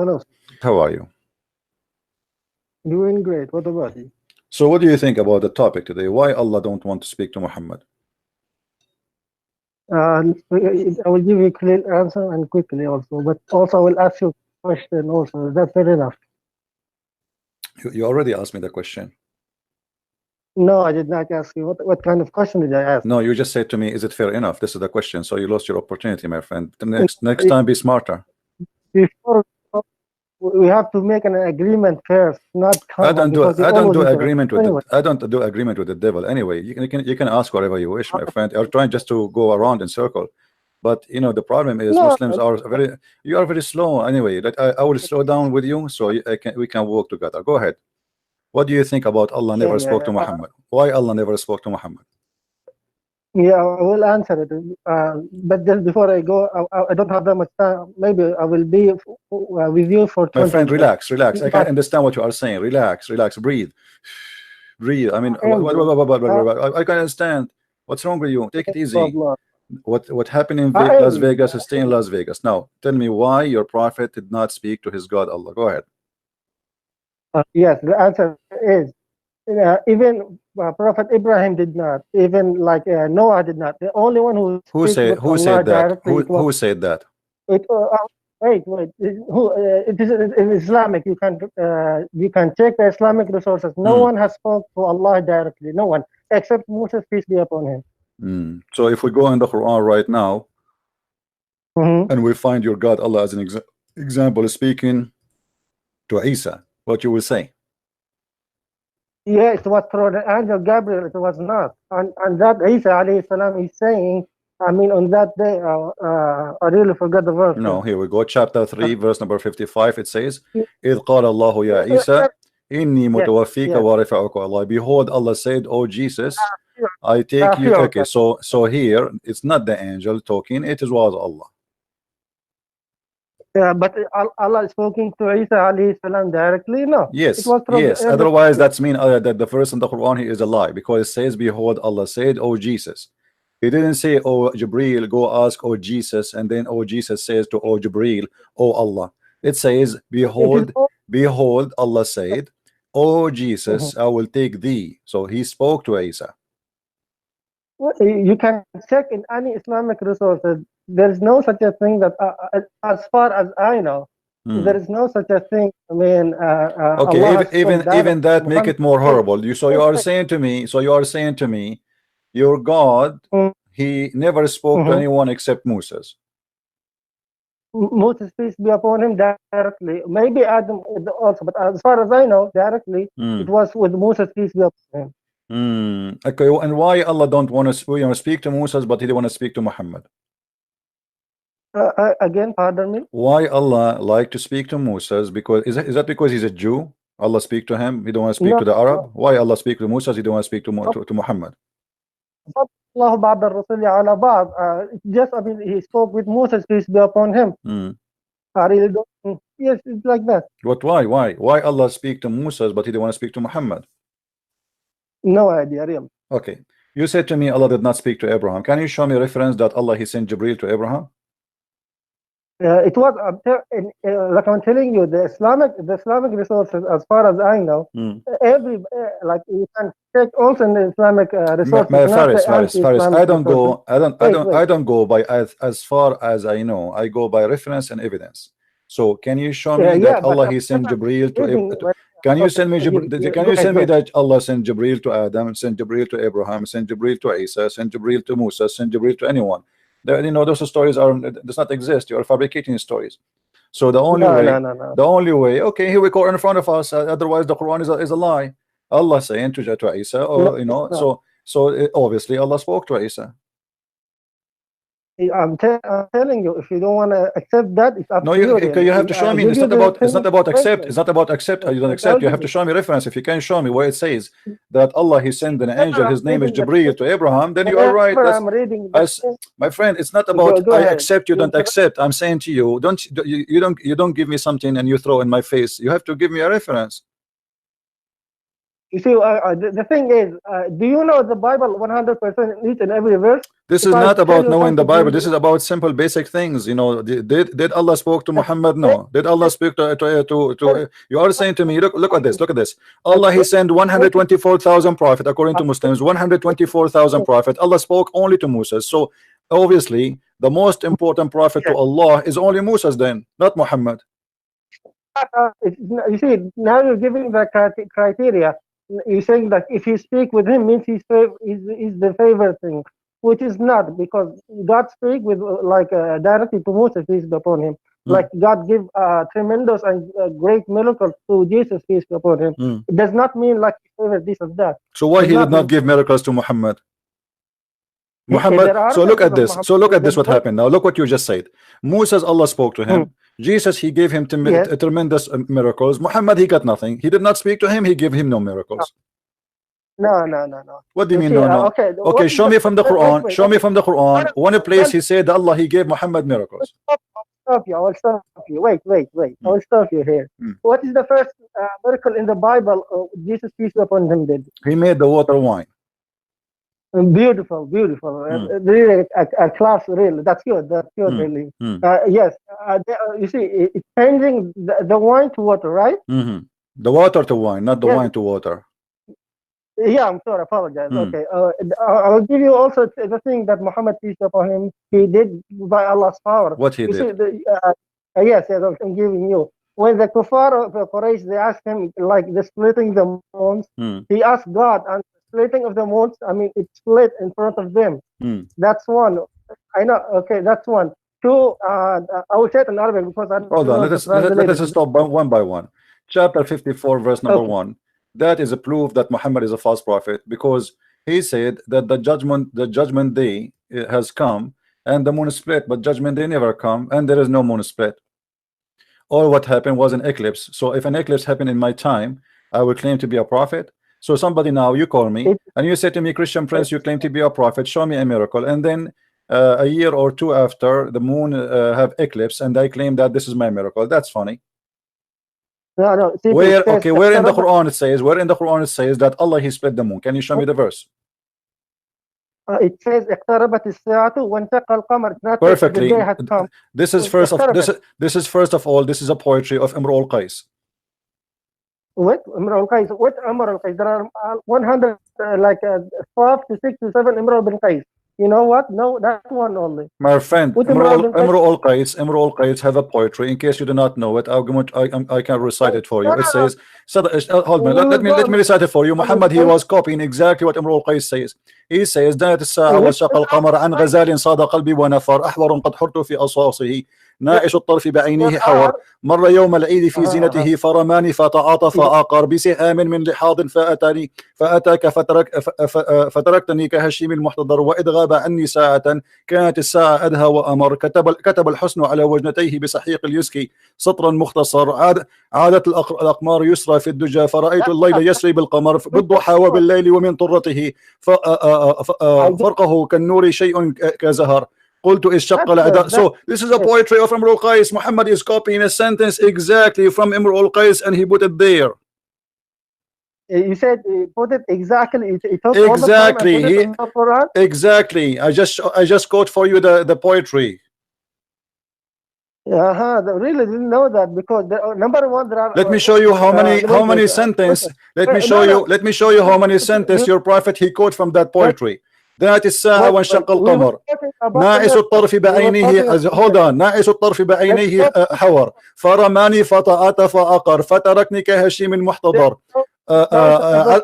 Hello. How are you? Doing great. What about you? So what do you think about the topic today? Why Allah don't want to speak to Muhammad? I will give you a clear answer and quickly also, but also I will ask you a question also. Is that fair enough? You already asked me the question. No, I did not ask you. What kind of question did I ask? No, you just said to me, is it fair enough? This is the question. So you lost your opportunity, my friend. The next time, be smarter. Before we have to make an agreement first, not I don't do agreement with anyway. I don't do agreement with the devil. Anyway, you can ask whatever you wish, my friend. You're trying just to go around in circle. But you know the problem is Muslims are you are very slow. Anyway, I will slow down with you so we can work together. Go ahead. What do you think about Allah never spoke to Muhammad? Why Allah never spoke to Muhammad? Yeah, I will answer it. But just before I go, I don't have that much time. Maybe I will be with you for 20 My friend, minutes. relax. I can understand what you are saying. Relax, breathe. I mean, I can understand. What's wrong with you? Take it easy. What happened in Las Vegas stay in Las Vegas. Now, tell me why your prophet did not speak to his God Allah. Go ahead. Yes, the answer is even Prophet Ibrahim did not. Even like Noah did not. The only one who said that? Who said that? Wait. It is in Islamic. You can check the Islamic resources. No one has spoke to Allah directly. No one except Moses, peace be upon him. So if we go in the Quran right now, and we find your God Allah as an example speaking to Isa, what you will say? Yeah, it was through the angel Gabriel. It was not. And that Isa alayhi salam is saying, I mean, on that day, I really forgot the verse. No, here we go. Chapter 3, verse number 55. It says, إِذْ قَالَ اللَّهُ يَا عِيسَى إِنِّي مُتَوَفِّيكَ وَرَفَعُكَ Allah. Behold, Allah said, oh Jesus, I take you. Okay, so here, it's not the angel talking. It was Allah. Yeah, but Allah is speaking to Isa alayhi salam directly. No. Yes. Otherwise, that's mean that the verse in the Quran here is a lie, because it says, behold, Allah said, oh Jesus. He didn't say, oh Jibreel, go ask, oh Jesus, and then oh Jesus says to oh Jibreel, oh Allah. It says, behold, Allah said, oh Jesus, I will take thee. So he spoke to Isa. You can check in any Islamic resources. There is no such a thing that, as far as I know, there is no such a thing. I mean, okay, even that make it more horrible. So you are saying to me, your God, he never spoke to anyone except Moses. Moses, peace be upon him, directly. Maybe Adam also, but as far as I know, directly, it was with Moses, peace be upon him. Okay, and why Allah don't want to speak to Moses, but he don't want to speak to Muhammad? Again, pardon me. Why Allah like to speak to Moses? Because is that because he's a Jew? Allah speak to him. He don't want to speak to the Arab. Why Allah speak to Moses? He don't want to speak to Muhammad. Just, I mean, he spoke with Moses, peace be upon him. I really don't. Yes, it's like that. But why Allah speak to Moses, but he don't want to speak to Muhammad? No idea, really. Okay, you said to me Allah did not speak to Abraham. Can you show me a reference that Allah he sent Jibreel to Abraham? It was like I'm telling you, the Islamic resources, as far as I know, every like you can check also in the Islamic resources. Faris, I don't go by as far as I know. I go by reference and evidence. So can you show me that Allah he sent Jibreel to can you send me that Allah sent Jibreel to Adam, sent Jibreel to Abraham, sent Jibreel to Isa, sent Jibreel to Musa, sent Jibreel to anyone? You know, those stories does not exist. You are fabricating stories. So the only way, okay, here we go in front of us. Otherwise, the Quran is a lie. Allah saying to Isa, or you know, so obviously Allah spoke to Isa. I'm telling you, if you don't want to accept that, it's up to you. No, you have to show me. It's not about accept. It's not about accept. You don't accept. You have to show me reference. If you can show me where it says that Allah he sent an angel, his name is Jibreel to Abraham, then you are right. My friend, it's not about I accept, you don't accept. I'm saying to you, you don't give me something and you throw in my face. You have to give me a reference. You see, the thing is, do you know the Bible 100% each and every verse? This is not about knowing the Bible. This is about simple, basic things. You know, did Allah spoke to Muhammad? No. Did Allah speak to you are saying to me, look at this, look at this. Allah, He sent 124,000 prophets according to Muslims. 124,000 prophets. Allah spoke only to Moses. So obviously, the most important prophet to Allah is only Moses, then, not Muhammad. You see, now you're giving the criteria. You're saying that if you speak with him means he's the favorite thing, which is not, because God speak with directly to Moses, peace be upon him. Like God give tremendous and great miracles to Jesus, peace be upon him. It does not mean like he favored this or that. So why he did not give miracles to Muhammad? So look at this. So look at this. What happened now? Look what you just said. Moses, Allah spoke to him. Jesus, He gave him tremendous miracles. Muhammad, he got nothing. He did not speak to him. He gave him no miracles. No. What do you mean? No. Okay, show me from the Quran. Show me from the Quran. One place He said Allah, He gave Muhammad miracles. Stop you. I will stop you. Wait. I will stop you here. What is the first miracle in the Bible Jesus, peace be upon him, did? He made the water wine. Beautiful. Really a class, really. That's good. Really. Yes. You see, it's changing the wine to water, right? The water to wine, not the wine to water. Yeah, I'm sorry. Apologize. Okay. I will give you also the thing that Muhammad, peace be upon him, he did by Allah's power. What he did? Yes, I'm giving you. When the kuffar of Quraysh, they asked him like the splitting the moons, he asked God, and splitting of the moons, I mean, it split in front of them. That's one. I know. Okay, that's one. Two, I will say it in Arabic because I don't Hold on. Let us stop one by one. Chapter 54, verse number 1. That is a proof that Muhammad is a false prophet, because he said that the judgment day has come and the moon split, but judgment day never come and there is no moon split. All what happened was an eclipse. So if an eclipse happened in my time, I will claim to be a prophet. So somebody now, you call me and you say to me, Christian Prince, you claim to be a prophet, show me a miracle. And then a year or two after, the moon have eclipse and I claim that this is my miracle. That's funny. No. See, where in the Quran it says that Allah, He split the moon? Can you show me the verse? It says perfectly. This is first of all, this is a poetry of Imr al-Qais. What Imr al-Qais? What Imr al-Qais? There are 100 5 to 6 to 7 Imr al-Qais. You know what? No, that one only. My friend, Imr al-Qais have a poetry. In case you do not know it, I can recite it for you. It says, hold on, let me recite it for you. Muhammad, he was copying exactly what Imr al-Qais says. He says, دانت الساعة وانشق القمر عن غزال صاد قلبي ونفر أحور قد حرت في أصاصه نائش الطرف بعينيه حور مر يوم العيد في زينته فرماني فتعاطف آقر بسهام من لحاض فأتاك فتركتني كهشيم المحتضر وإذ غاب عني ساعة كانت الساعة أدهى وأمر كتب الحسن على وجنتيه بسحيق اليسكي سطرا مختصر عادت الأقمار يسرى في الدجى فرأيت الليل يسري بالقمر بالضحى وبالليل ومن طرته فرقه كالنور شيء كزهر قلت اشق العداء. So this is a poetry of Imr al-Qais. Muhammad is copying a sentence exactly from Imr al-Qais and he put it there. You said he put it exactly. Exactly. Exactly. I just quote for you the poetry. I really didn't know that, because number one, there are. Let me show you how many sentences. Let me show you how many sentences your prophet he quote from that poetry. ذات الساعة وانشق القمر ناعس الطرف بعينيه hold on ناعس الطرف بعينيه حور فرماني فتعاطف أقر فتركني كهشيم المحتضر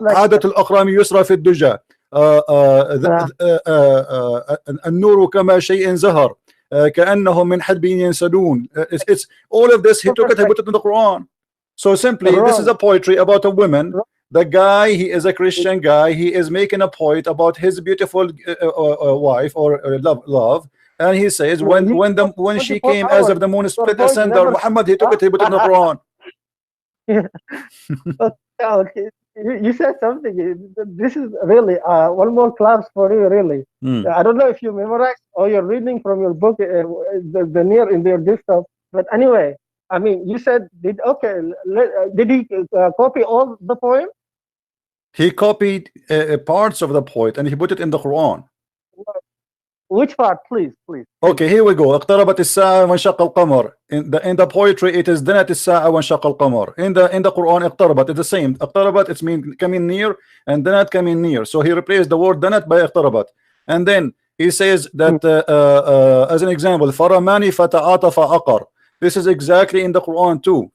عادة الأقرام يسرى في الدجى النور كما شيء زهر كأنهم من حدب ينسدون. It's all of this he took it, he put it in the Quran. So simply this is a poetry about a woman. The guy, he is a Christian guy, he is making a point about his beautiful wife or love, and he says when she came as if the moon split asunder, Muhammad, he took it, he put it in the Quran. Okay. You said something. This is really one more class for you, really. I don't know if you memorized or you're reading from your book, the near in your desktop, but anyway, I mean, you said did he copy all the poem? He copied parts of the poet and he put it in the Quran. Which part, please, please? Okay, here we go. اقتربت الساعة وانشق القمر. In the poetry, it is دنت الساعة وانشق القمر. In the Quran, اقتربت, it's the same. اقتربت, it's mean coming near, and دنت coming near. So he replaced the word دنت by اقتربت. And then he says that as an example, فرماني فتعاطف عقر. This is exactly in the Quran too.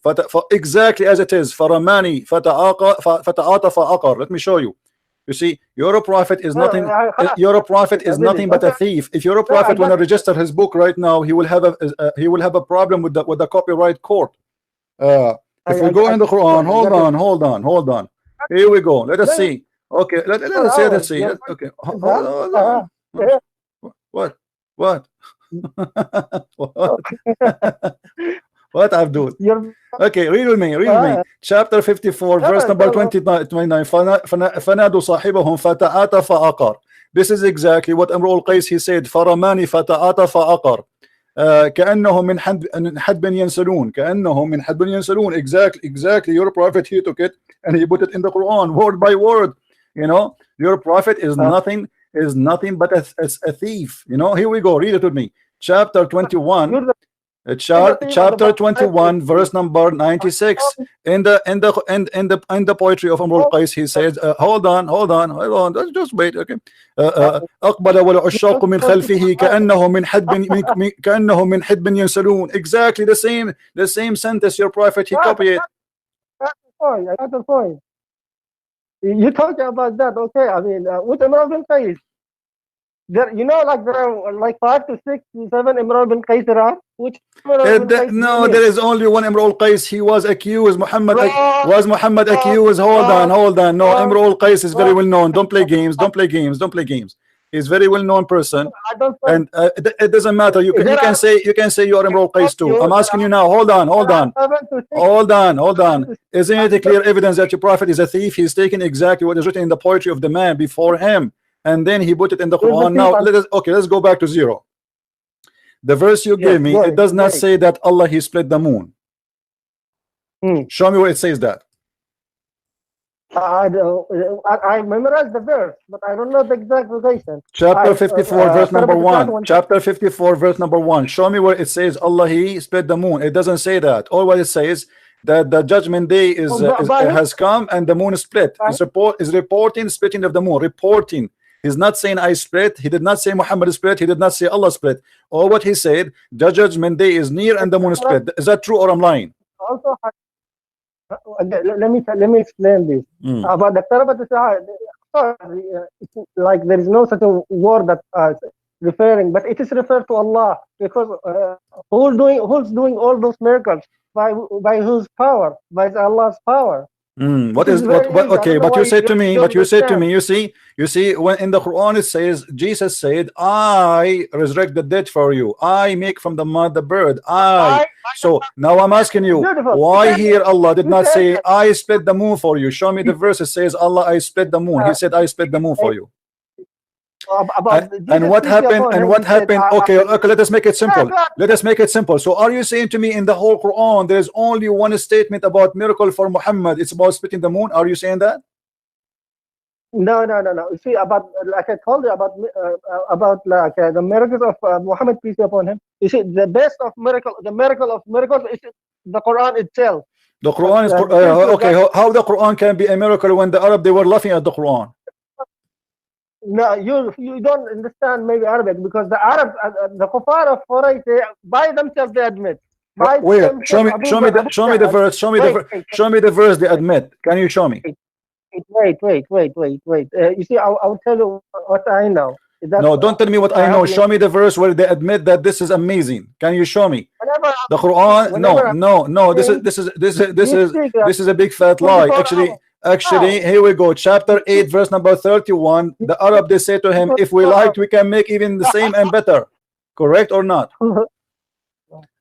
Exactly as it is. فرماني فتعاطف عقر. Let me show you. You see, your prophet is nothing. Your prophet is nothing but a thief. If your prophet want to register his book right now, he will have a problem with the copyright court. If we go in the Quran, hold on. Here we go. Let us see. Okay, let's see. Okay, hold on. What? What Abdul? Okay, read with me. Chapter 54, verse number 29. فنادوا صاحبهم فتعاطف عقر. This is exactly what Amr al-Qais he said. فرماني فتعاطف عقر. كأنهم من حدب ينسلون. كأنهم من حدب ينسلون. Exactly. Your prophet, he took it and he put it in the Quran word by word. You know, your prophet is nothing but a thief. You know, here we go. Read it with me. Chapter 21. Chapter 21, verse number 96. In the poetry of Amr al-Qais, he says, hold on, just wait. Okay. أقبل والعشاق من خلفه كأنه من حدب ينسلون. Exactly the same sentence. Your prophet, he copied it. That's the point. You talking about that? Okay. I mean, with Amr al-Qais, there, you know, like there are like 5 to 6 to 7 Imran bin Qais around. Which no, there is only one Imran al-Qais. He was accused. Muhammad accused. Hold on. No, Imran al-Qais is very well known. Don't play games. He's very well known person, and it doesn't matter. You can say you are Imran al-Qais too. I'm asking you now. Hold on. Isn't it clear evidence that your prophet is a thief? He's taking exactly what is written in the poetry of the man before him, and then he put it in the Quran. Now let's go back to zero. The verse you gave me, it does not say that Allah he split the moon. Show me where it says that. I memorized the verse, but I don't know the exact location. Chapter 54, verse number 1. Chapter 54, verse number 1. Show me where it says Allah he split the moon. It doesn't say that. All what it says that the judgment day has come and the moon is split. Is reporting splitting of the moon. Reporting. He's not saying I split. He did not say Muhammad split. He did not say Allah split. All what he said, the judgment day is near and the moon is split. Is that true or I'm lying? Also, let me explain this about the Qarabat. Like there is no such a word that referring, but it is referred to Allah because who's doing all those miracles by whose power? By Allah's power. Okay, but you said to me, you see when in the Quran it says Jesus said, I resurrect the dead for you, I make from the mud the bird, so now I'm asking you, why here Allah did not say I split the moon for you? Show me the verse that says Allah I split the moon. He said I split the moon for you. And what happened? Okay, let us make it simple. So are you saying to me in the whole Quran there is only one statement about miracle for Muhammad? It's about splitting the moon. Are you saying that? No. You see, about like I told you about like the miracles of Muhammad, peace be upon him. You see, the best of miracle, the miracle of miracles is the Quran itself. The Quran is okay. How the Quran can be a miracle when the Arab they were laughing at the Quran? No, you don't understand maybe Arabic because the Arabs, the Kuffar of Quraysh, by themselves they admit. Show me the verse they admit. Can you show me? Wait. You see, I'll tell you what I know. No, don't tell me what I know. Show me the verse where they admit that this is amazing. Can you show me? The Quran? No. This is a big fat lie. Actually, here we go. Chapter 8, verse number 31. The Arab they say to him, if we liked, we can make even the same and better. Correct or not?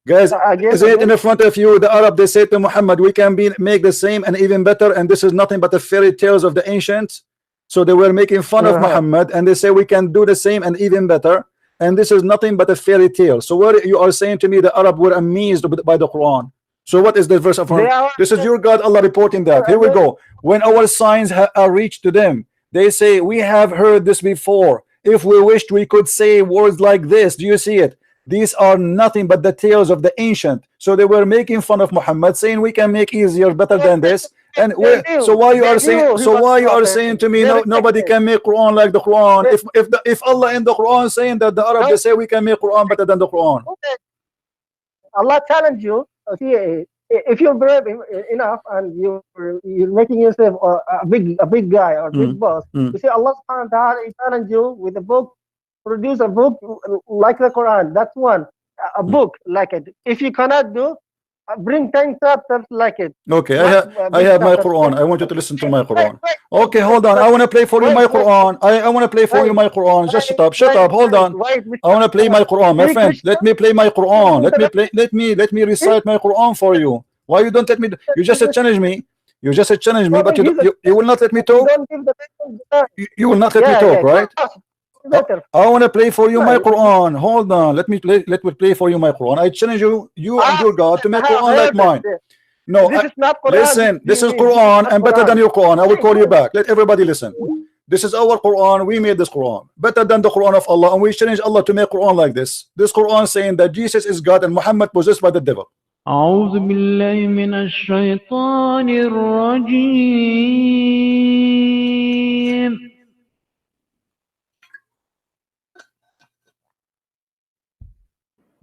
Guys, is it in front of you? The Arab they say to Muhammad, we can make the same and even better, and this is nothing but the fairy tales of the ancients. So they were making fun of Muhammad, and they say we can do the same and even better, and this is nothing but a fairy tale. So what you are saying to me, the Arab were amazed by the Quran? So what is the verse of this is your God, Allah reporting that. Here we go. When our signs are reached to them, they say, we have heard this before. If we wished, we could say words like this. Do you see it? These are nothing but the tales of the ancient. So they were making fun of Muhammad, saying we can make easier, better than this. And so why you are saying? So why you are saying to me, no, nobody can make Quran like the Quran? If Allah in the Quran saying that the Arab they say we can make Quran better than the Quran. Allah challenge you. See, if you're brave enough and you're making yourself a big guy or big boss, you see Allah subhanahu wa ta'ala challenge you with a book. Produce a book like the Quran. That's one. A book like it. If you cannot do, bring 10 chapters like it. Okay, I have my Quran. I want you to listen to my Quran. Okay, hold on. I want to play for you my Quran. I want to play for you my Quran. Just shut up. Shut up. Hold on. I want to play my Quran, my friend. Let me play my Quran. Let me recite my Quran for you. Why you don't let me? You just challenge me. You just challenge me, but you will not let me talk. You will not let me talk, right? I want to play for you my Quran. Hold on. Let me play for you my Quran. I challenge you and your God to make Quran like mine. No, this is not Quran. Listen, this is Quran and better than your Quran. I will call you back. Let everybody listen. This is our Quran. We made this Quran better than the Quran of Allah, and we challenge Allah to make Quran like this. This Quran saying that Jesus is God and Muhammad possessed by the devil. أعوذ بالله من الشيطان الرجيم.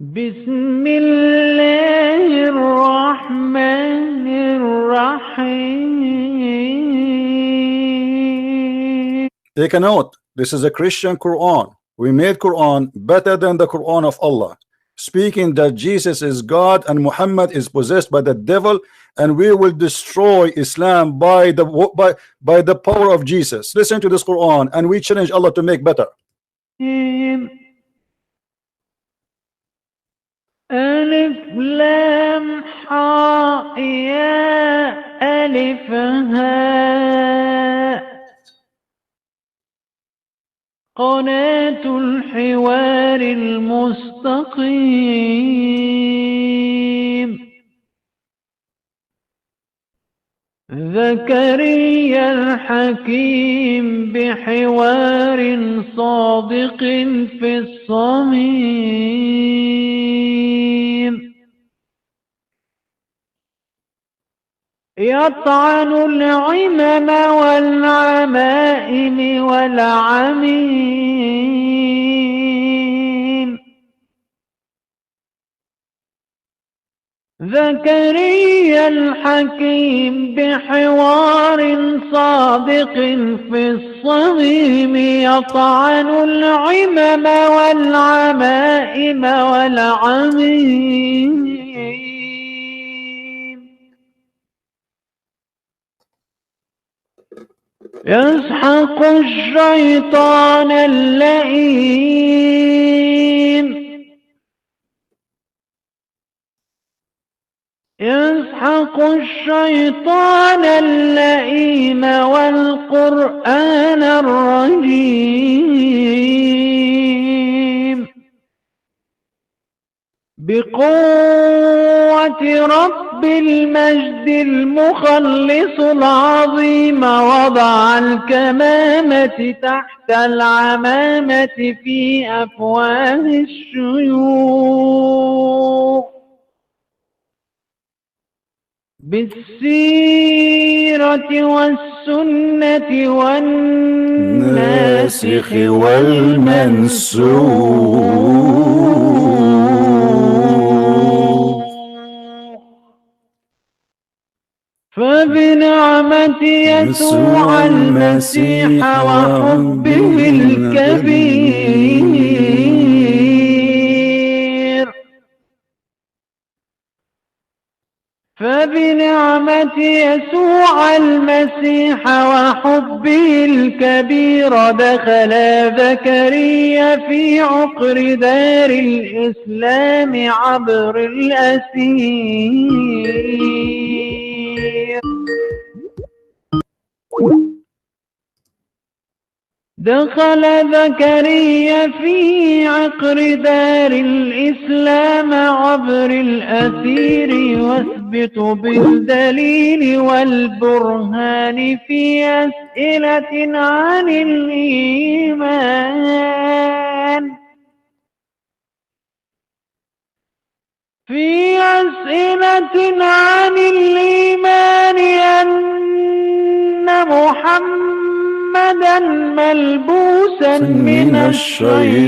بسم الله الرحمن الرحيم. Take a note. This is a Christian Quran. We made Quran better than the Quran of Allah, speaking that Jesus is God and Muhammad is possessed by the devil, and we will destroy Islam by the power of Jesus. Listen to this Quran, and we challenge Allah to make better. ألف لام حاء يا ألف هاء قناة الحوار المستقيم. زكريا الحكيم بحوار صادق في الصميم. يطعن العمم والعمائم والعميم. زكريا الحكيم بحوار صادق في الصميم. يطعن العمم والعمائم والعميم. يسحق الشيطان اللئيم. يسحق الشيطان اللئيم والقرآن الرجيم. بقوة رب المجد المخلص العظيم وضع الكمامة تحت العمامة في أفواه الشيوخ. بالسيرة والسنة والناسخ والمنسوخ. فبنعمة يسوع المسيح وحبه الكبير. فبنعمة يسوع المسيح وحبه الكبير دخل زكريا في عقر دار الإسلام عبر الأسير. دخل زكريا في عقر دار الإسلام عبر الأثير واثبت بالدليل والبرهان في أسئلة عن الإيمان أن محمدا ملبوسا من الشيطان.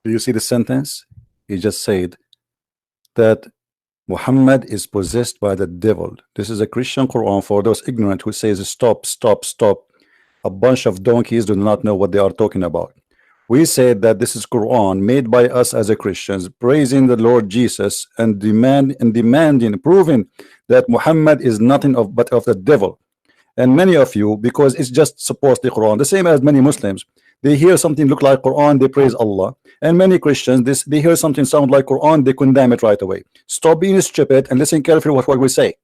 Do you see the sentence? He just said that Muhammad is possessed by the devil. This is a Christian Quran for those ignorant who says stop, stop, stop. A bunch of donkeys do not know what they are talking about. We said that this is Quran made by us as a Christians, praising the Lord Jesus and demanding, proving that Muhammad is nothing but of the devil. And many of you, because it's just supposedly Quran, the same as many Muslims, they hear something look like Quran, they praise Allah. And many Christians, they hear something sound like Quran, they condemn it right away. Stop being stupid and listen carefully what we say.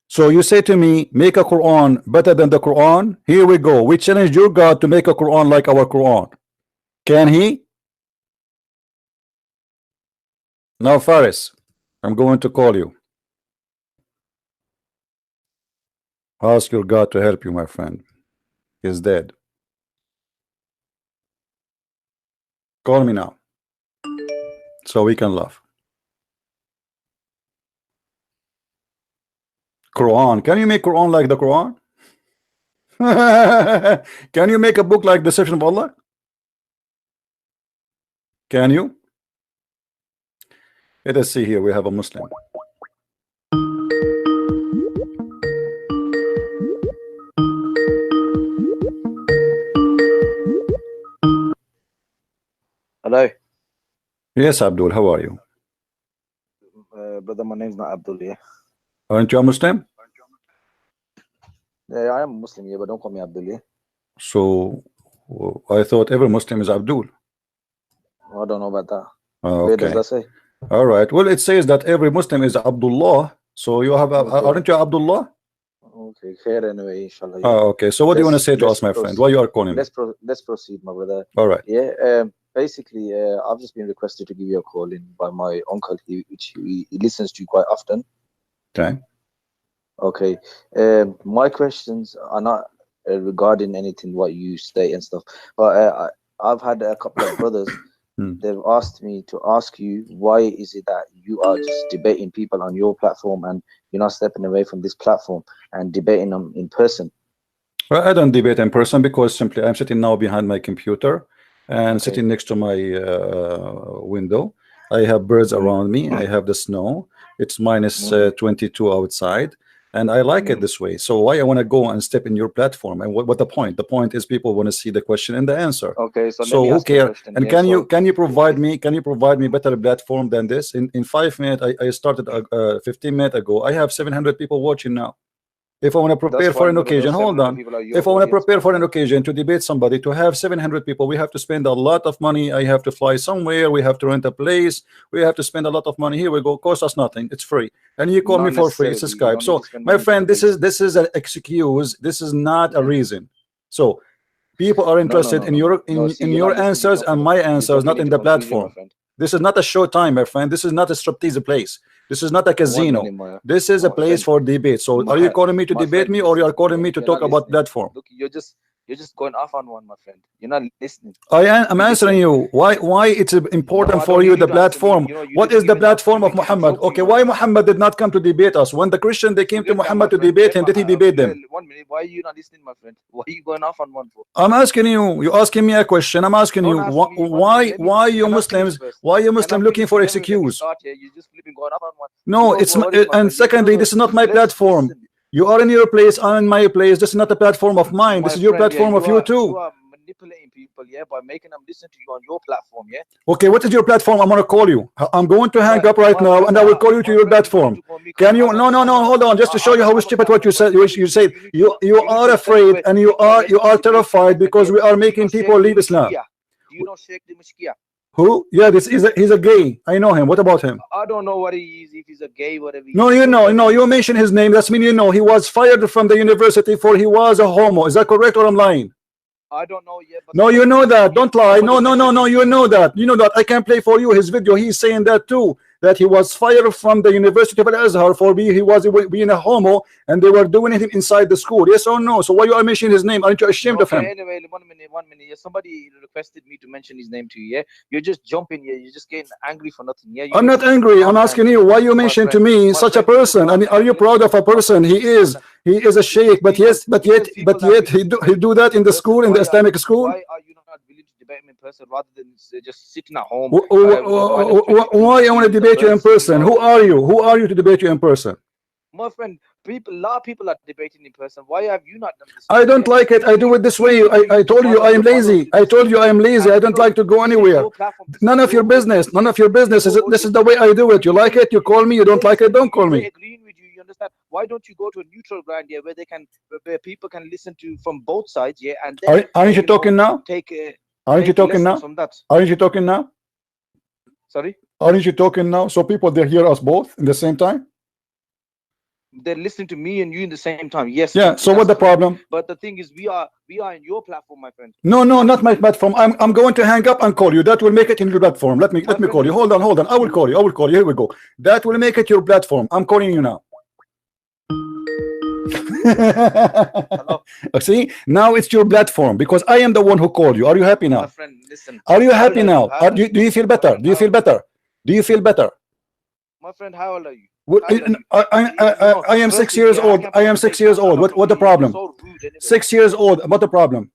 So you say to me, make a Quran better than the Quran. Here we go. We challenge your God to make a Quran like our Quran. Can he? Now Faris, I'm going to call you. Ask your God to help you, my friend. He's dead. Call me now so we can laugh. Quran. Can you make Quran like the Quran? Can you make a book like Deception of Allah? Can you? Let us see here. We have a Muslim. Hello. Yes, Abdul. How are you? Brother, my name's not Abdul, yeah. Aren't you a Muslim? Yeah, I am a Muslim, yeah, but don't call me Abdul, yeah. So I thought every Muslim is Abdul. I don't know about that. Okay. Where does that say? All right. Well, it says that every Muslim is Abdullah. So you have, aren't you Abdullah? Okay, fair anyway, inshallah. Yeah. Okay. So what do you want to say to us, my friend? Why you are calling me? Let's proceed, my brother. All right. Yeah. Basically, I've just been requested to give you a call in by my uncle, which he listens to quite often. Okay. Okay. My questions are not regarding anything what you state and stuff, but I've had a couple of brothers. They've asked me to ask you, why is it that you are just debating people on your platform and you're not stepping away from this platform and debating them in person? Well, I don't debate in person because simply I'm sitting now behind my computer and sitting next to my window. I have birds around me. I have the snow. It's minus 22 outside, and I like it this way. So why I want to go and step in your platform? And what the point? The point is people want to see the question and the answer. Okay, so who cares? And can you provide me better platform than this? In 5 minutes, I started 15 minutes ago. I have 700 people watching now. If I want to prepare for an occasion, hold on. If I want to prepare for an occasion to debate somebody, to have 700 people, we have to spend a lot of money. I have to fly somewhere. We have to rent a place. We have to spend a lot of money. Here we go. Cost us nothing. It's free. And you call me for free. It's a Skype. So, my friend, this is an excuse. This is not a reason. So, people are interested in your answers and my answers, not in the platform. This is not a show time, my friend. This is not a striptease place. This is not a casino. This is a place for debate. So are you calling me to debate me, or you are calling me to talk about platform? Look, you're just going off on one, my friend. You're not listening. I'm answering you. Why it's important for you the platform? What is the platform of Muhammad? Okay, why Muhammad did not come to debate us? When the Christian they came to Muhammad to debate him, did he debate them? 1 minute. Why are you not listening, my friend? Why are you going off on one for? I'm asking you. You're asking me a question. I'm asking you. Why you Muslims? Why you Muslim looking for excuse? No, it's and secondly, this is not my platform. You are in your place, I'm in my place. This is not a platform of mine. This is your platform of you too. You are manipulating people, yeah, by making them listen to you on your platform, yeah. Okay, what is your platform? I'm gonna call you. I'm going to hang up right now, and I will call you to your platform. Can you? No, hold on. Just to show you how stupid what you said. You said you are afraid and you are terrified because we are making people leave Islam. You know Sheikh the Mashkia? Who? Yeah, he's a gay. I know him. What about him? I don't know what he is, if he's a gay, whatever. No, you know, no, you mention his name. That's mean you know. He was fired from the university for he was a homo. Is that correct or I'm lying? I don't know yet. No, you know that. Don't lie. No, no, no, no. You know that. You know that. I can play for you his video. He's saying that too. That he was fired from the University of Al-Azhar for he was being a homo, and they were doing him inside the school. Yes or no? So why you are mentioning his name? Aren't you ashamed of him? Anyway, 1 minute. Yeah, somebody requested me to mention his name to you. Yeah, you're just jumping here. You're just getting angry for nothing. Yeah, I'm not angry. I'm asking you why you mention to me such a person. I mean, are you proud of a person? He is a sheikh, but yet he do that in the school, in the Islamic school. Why are you not willing to debate him in person rather than just sitting at home? Why I want to debate you in person? Who are you? Who are you to debate you in person? My friend, a lot of people are debating in person. Why have you not done this? I don't like it. I do it this way. I told you I am lazy. I told you I am lazy. I don't like to go anywhere. None of your business. None of your business. This is the way I do it. You like it, you call me. You don't like it, don't call me. Agreeing with you, you understand? Why don't you go to a neutral ground here where people can listen to from both sides? Yeah, and then aren't you talking now? Aren't you talking now? Aren't you talking now? Sorry? Aren't you talking now? So people they hear us both in the same time? They're listening to me and you in the same time. Yes. Yeah. So what's the problem? But the thing is, we are in your platform, my friend. No, not my platform. I'm going to hang up and call you. That will make it in your platform. Let me call you. Hold on. I will call you. Here we go. That will make it your platform. I'm calling you now. Hello? See, now it's your platform because I am the one who called you. Are you happy now? My friend, listen. Are you happy now? Do you feel better? Do you feel better? Do you feel better? My friend, how old are you? I am 6 years old. I am 6 years old. What the problem? 6 years old. What the problem?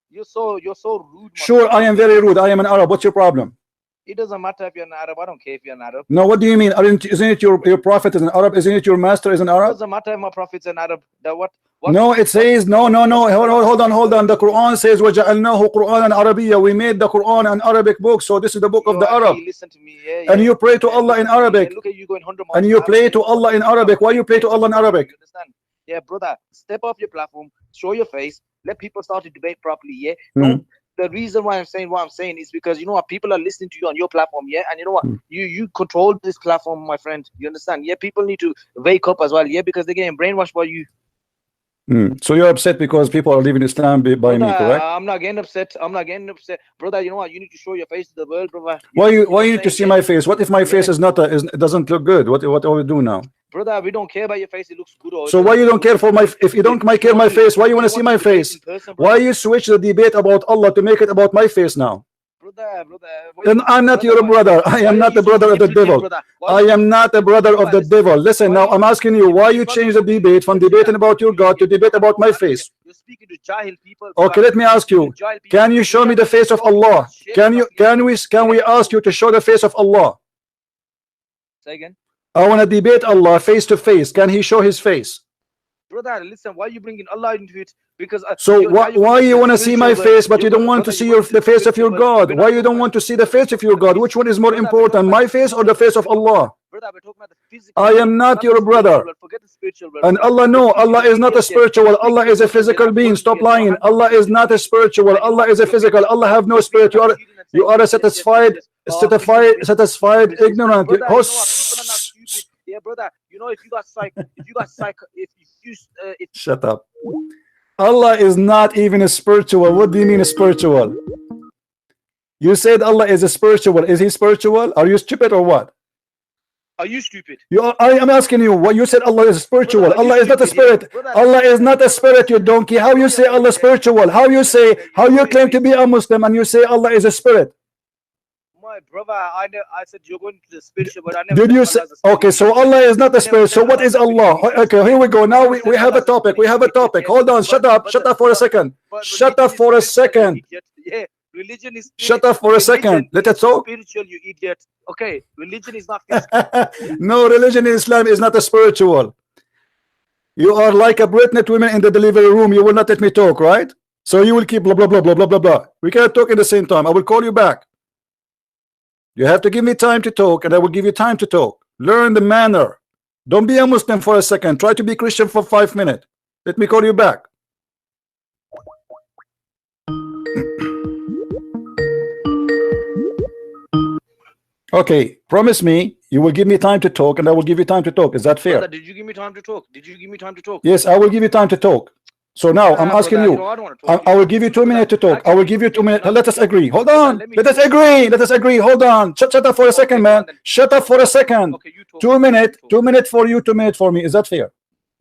You're so rude. Sure, I am very rude. I am an Arab. What's your problem? It doesn't matter if you're an Arab. I don't care if you're an Arab. No, what do you mean? Isn't it your prophet is an Arab? Isn't it your master is an Arab? It doesn't matter if my prophet's an Arab. What? No, it says no. Hold on. The Quran says وَجَعَلْنَاهُ قُرْآنًا عَرَبِيًّا. We made the Quran an Arabic book, so this is the book of the Arab. Listen to me. Yeah. And you pray to Allah in Arabic. Look at you going 100 miles. And you pray to Allah in Arabic. Why you pray to Allah in Arabic? You understand? Yeah, brother. Step off your platform. Show your face. Let people start to debate properly. Yeah. The reason why I'm saying what I'm saying is because you know what, people are listening to you on your platform, yeah, and you know what, you control this platform, my friend. You understand? Yeah, people need to wake up as well, yeah, because they're getting brainwashed by you. So you're upset because people are leaving Islam by me, correct? I'm not getting upset. Brother. You know what? You need to show your face to the world, brother. Why you need to see my face? What if my face is not doesn't look good? What do we do now? Brother, we don't care about your face. It looks good. So why you don't care for my? If you don't care my face, why you want to see my face? Why you switch the debate about Allah to make it about my face now? Brother. Then I'm not your brother. I am not the brother of the devil. I am not the brother of the devil. Listen, now I'm asking you, why you change the debate from debating about your God to debate about my face? You're speaking to Jahil people. Okay, let me ask you. Can you show me the face of Allah? Can we ask you to show the face of Allah? Say again. I want to debate Allah face to face. Can he show his face? Brother, listen, why are you bringing Allah into it? Because so why you want to see my face but you don't want to see the face of your God? Why you don't want to see the face of your God? Which one is more important, my face or the face of Allah? Brother, we're talking about the physical. I am not your brother. Forget the spiritual. And Allah, no, Allah is not a spiritual. Allah is a physical being. Stop lying. Allah is not a spiritual. Allah is a physical. Allah have no spirit. You are a satisfied ignorant. Yeah, brother. You know, if you shut up. Allah is not even a spiritual. What do you mean a spiritual? You said Allah is a spiritual. Is he spiritual? Are you stupid or what? Are you stupid? I am asking you. What you said? Allah is spiritual. Brother, Allah is not a spirit. Allah is not a spirit. You donkey. How you say Allah spiritual? How you claim to be a Muslim and you say Allah is a spirit? My brother, I said you're going to the spiritual, but I never. Did you say? Okay, so Allah is not a spirit. So what is Allah? Okay, here we go. Now we have a topic. We have a topic. Hold on. Shut up. Shut up for a second. Shut up for a second. Yeah, religion is. Shut up for a second. Let it talk. Spiritual, you idiot. Okay, religion is not. No, religion in Islam is not a spiritual. You are like a pregnant woman in the delivery room. You will not let me talk, right? So you will keep blah blah blah blah blah blah blah. We cannot talk at the same time. I will call you back. You have to give me time to talk, and I will give you time to talk. Learn the manner. Don't be a Muslim for a second. Try to be Christian for 5 minutes. Let me call you back. Okay, promise me you will give me time to talk, and I will give you time to talk. Is that fair? Brother, did you give me time to talk? Did you give me time to talk? Yes, I will give you time to talk. So now I'm asking brother, you. I don't want to talk. I will give you 2 minutes to talk. I will give you 2 minutes. Let us agree. Hold Brother, on. Let us agree. Let us agree. Hold on. Shut up for a second, man. Shut up for a second. Okay, you talk. 2 minutes. 2 minutes for you. 2 minutes for me. Is that fair?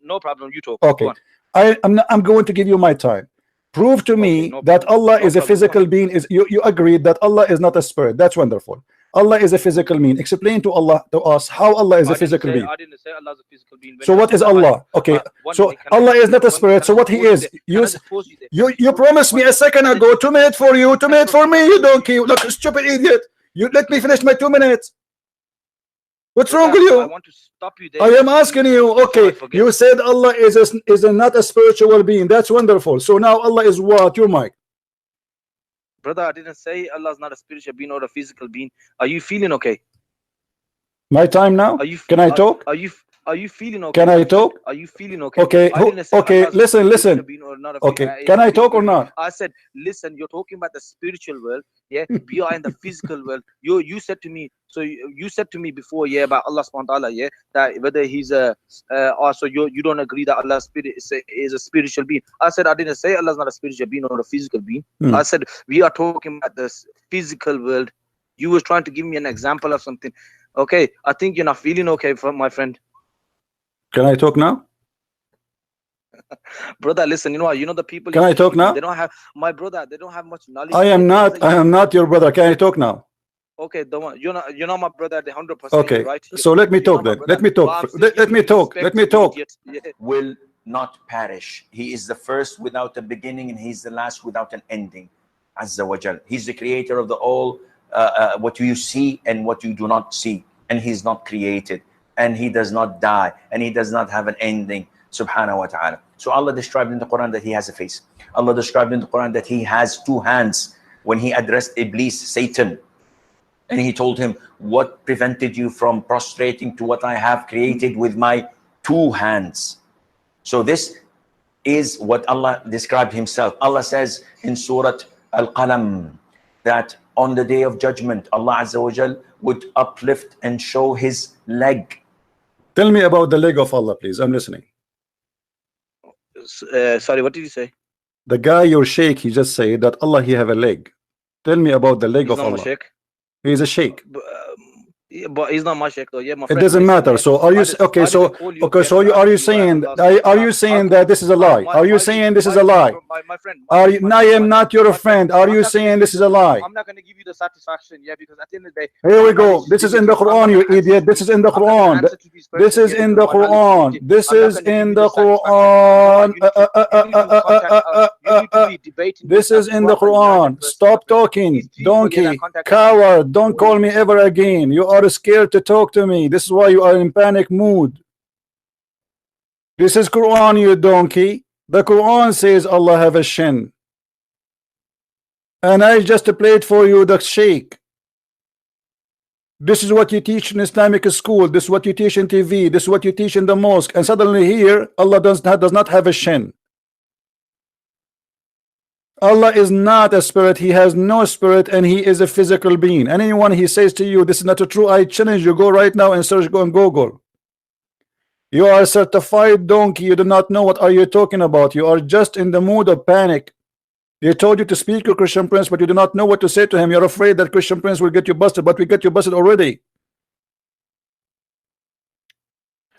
No problem. You talk. Okay. I'm going to give you my time. Prove to me no that problem. Allah No is a problem. physical being. Is you agreed that Allah is not a spirit. That's wonderful. Allah is a physical being. Explain to Allah, to us, how Allah is a physical being. I didn't say Allah is a physical being. So what is Allah? Okay, so Allah is not a spirit. So what He is? You promised me a second ago 2 minutes for you, 2 minutes for me. You donkey, look, stupid idiot. You let me finish my 2 minutes. What's wrong with you? I want to stop you there. I am asking you. Okay, you said Allah is not a spiritual being. That's wonderful. So now Allah is what? Your mic. Brother, I didn't say Allah is not a spiritual being or a physical being. Are you feeling okay? My time now? Can I talk? Are you feeling okay? Can I talk? Are you feeling okay? Okay, okay, listen. Okay, can I talk or not? I said, listen, you're talking about the spiritual world. Yeah, we are in the physical world. You said to me, so you said to me before, yeah, about Allah subhanahu wa ta'ala, yeah, that whether he's also you don't agree that Allah is a spiritual being. I said I didn't say Allah's not a spiritual being or a physical being. I said we are talking about this physical world. You was trying to give me an example of something. Okay, I think you're not feeling okay, my friend. Can I talk now? Brother, listen, you know the people. Can I talk now? They don't have, my brother. They don't have much knowledge. I am not your brother. Can I talk now? Okay, you're not my brother. 100%. Okay, right? So let me talk then. Let me talk. Let me talk. Let me talk. Will not perish. He is the first without a beginning, and he's the last without an ending. Azza wa Jal. He's the creator of the all. What you see and what you do not see, and he's not created, and he does not die, and he does not have an ending, subhanahu wa ta'ala. So Allah described in the Quran that he has a face. Allah described in the Quran that he has 2 hands when he addressed Iblis, Satan, and he told him, what prevented you from prostrating to what I have created with my 2 hands? So this is what Allah described himself. Allah says in Surah Al-Qalam that on the day of judgment, Allah Azza wa Jal would uplift and show his leg. Tell me about the leg of Allah, please. I'm listening. Sorry, what did you say? The guy, your sheikh, he just said that Allah, he have a leg. Tell me about the leg of Allah. He is a sheikh. But he's not my sheikh though. Yeah, my friend. It doesn't matter. So are you okay? So are you saying that this is a lie? Are you saying this is a lie? My friend. I am not your friend. Are you saying this is a lie? I'm not going to give you the satisfaction, yeah, because at the end of the day. Here we go. This is in the Quran, you idiot. This is in the Quran. This is in the Quran. This is in the Quran. This is in the Quran. Stop talking, donkey, coward. Don't call me ever again. You are scared to talk to me. This is why you are in panic mood. This is Quran, you donkey. The Quran says Allah have a shin, and I just played for you the sheikh. This is what you teach in Islamic school. This is what you teach in TV. This is what you teach in the mosque, and suddenly here Allah does not have a shin. Allah is not a spirit. He has no spirit, and he is a physical being. Anyone he says to you this is not true, I challenge you, go right now and search, go on Google. You are a certified donkey. You do not know what are you talking about. You are just in the mood of panic. They told you to speak to Christian Prince, but you do not know what to say to him. You're afraid that Christian Prince will get you busted, but we get you busted already.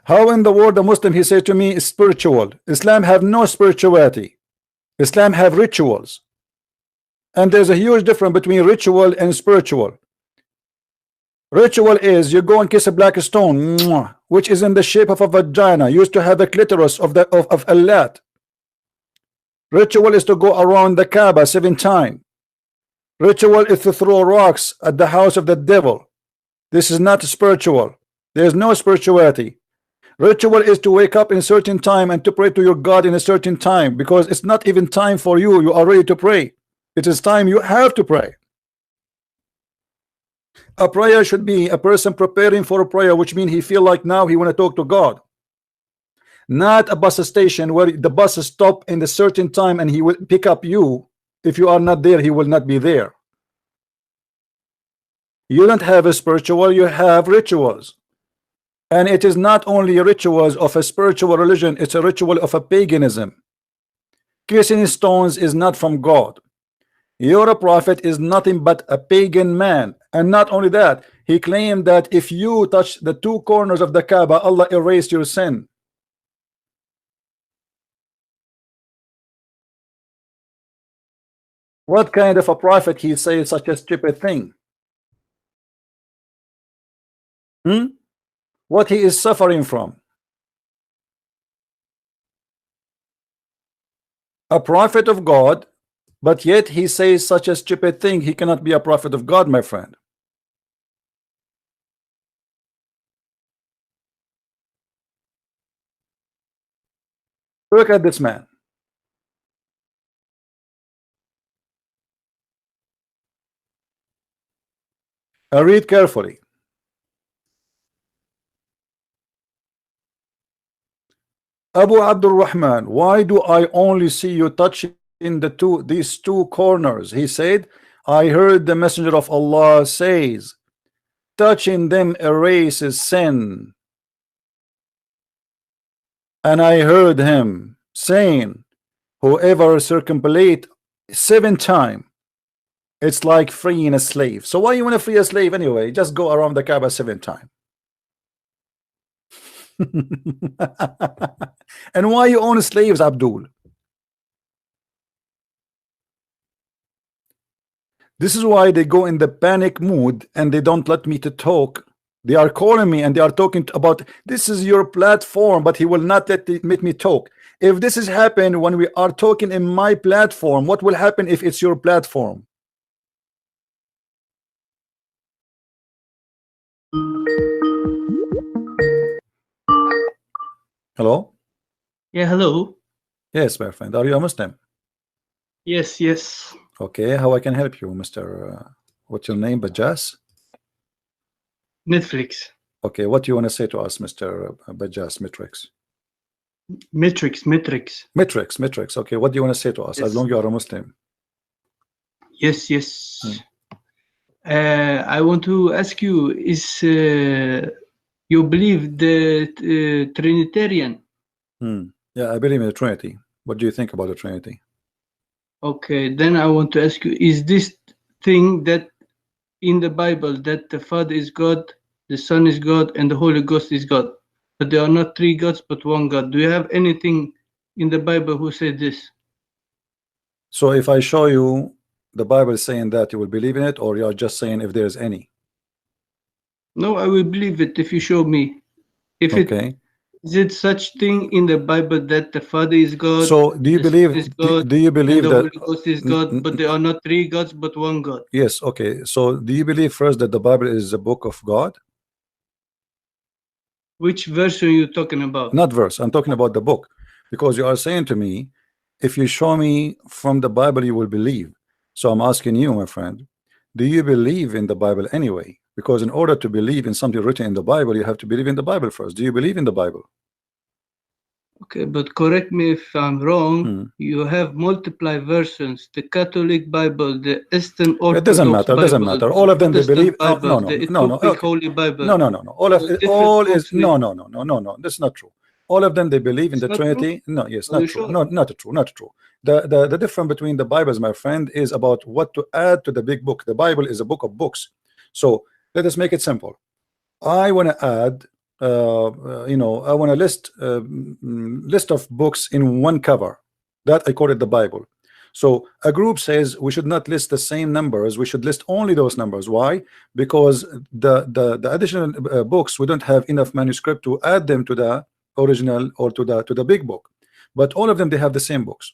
How in the world a Muslim, he said to me, is spiritual? Islam have no spirituality. Islam have rituals, and there's a huge difference between ritual and spiritual. Ritual is you go and kiss a black stone, which is in the shape of a vagina, used to have a clitoris of Allah. Ritual is to go around the Kaaba 7 times. Ritual is to throw rocks at the house of the devil. This is not spiritual. There is no spirituality. Ritual is to wake up in a certain time and to pray to your God in a certain time, because it's not even time for you. You are ready to pray. It is time you have to pray. A prayer should be a person preparing for a prayer, which means he feel like now he want to talk to God. Not a bus station where the bus stop in a certain time and he will pick up you. If you are not there, he will not be there. You don't have a spiritual, you have rituals. And it is not only rituals of a spiritual religion, it's a ritual of a paganism. Kissing stones is not from God. Your prophet is nothing but a pagan man. And not only that, he claimed that if you touch the two corners of the Kaaba, Allah erased your sin. What kind of a prophet he says such a stupid thing? What he is suffering from? A prophet of God, but yet he says such a stupid thing. He cannot be a prophet of God, my friend. Look at this man. Read carefully. Abu Abdul Rahman, why do I only see you touching these two corners? He said, I heard the messenger of Allah says, touching them erases sin. And I heard him saying, whoever circumambulate 7 times, it's like freeing a slave. So why you want to free a slave anyway? Just go around the Kaaba 7 times. And why you own slaves, Abdul? This is why they go in the panic mood and they don't let me to talk. They are calling me and they are talking about this is your platform, but he will not let me talk. If this is happened when we are talking in my platform, what will happen if it's your platform? Hello? Yeah, hello. Yes, my friend. Are you a Muslim? Yes, yes. Okay, how I can help you, Mr. What's your name? Bajas? Netflix. Okay, what do you want to say to us, Mr. Bajas Matrix? Matrix. Okay, what do you want to say to us? Yes. As long as you are a Muslim. Yes. I want to ask you, is you believe the Trinitarian? Yeah, I believe in the Trinity. What do you think about the Trinity? Okay, then I want to ask you, is this thing that in the Bible that the Father is God, the Son is God, and the Holy Ghost is God, but there are not 3 gods but 1 God? Do you have anything in the Bible who said this? So if I show you the Bible saying that, you will believe in it, or you are just saying if there is any? No, I will believe it if you show me. If okay. Is it such thing in the Bible that the Father is God? So do you believe? Do you believe and the that Holy Ghost is God, but there are not 3 gods but 1 God? Yes. Okay. So do you believe first that the Bible is the book of God? Which verse are you talking about? Not verse. I'm talking about the book, because you are saying to me, if you show me from the Bible, you will believe. So I'm asking you, my friend, do you believe in the Bible anyway? Because in order to believe in something written in the Bible, you have to believe in the Bible first. Do you believe in the Bible? Okay, but correct me if I'm wrong. You have multiple versions: the Catholic Bible, the Eastern Orthodox It doesn't matter. It Bible, doesn't matter. All of them they believe. Bible, No. the Ethiopic Holy Bible. No. All is no. That's not true. All of them they believe in the Trinity. True? No, yes, Are not you true. sure? No, not true. Not true. The difference between the Bibles, my friend, is about what to add to the big book. The Bible is a book of books. So let us make it simple. I want to add, I want to list of books in one cover. That I call it the Bible. So a group says we should not list the same numbers. We should list only those numbers. Why? Because the additional books, we don't have enough manuscript to add them to the original or to the big book. But all of them, they have the same books.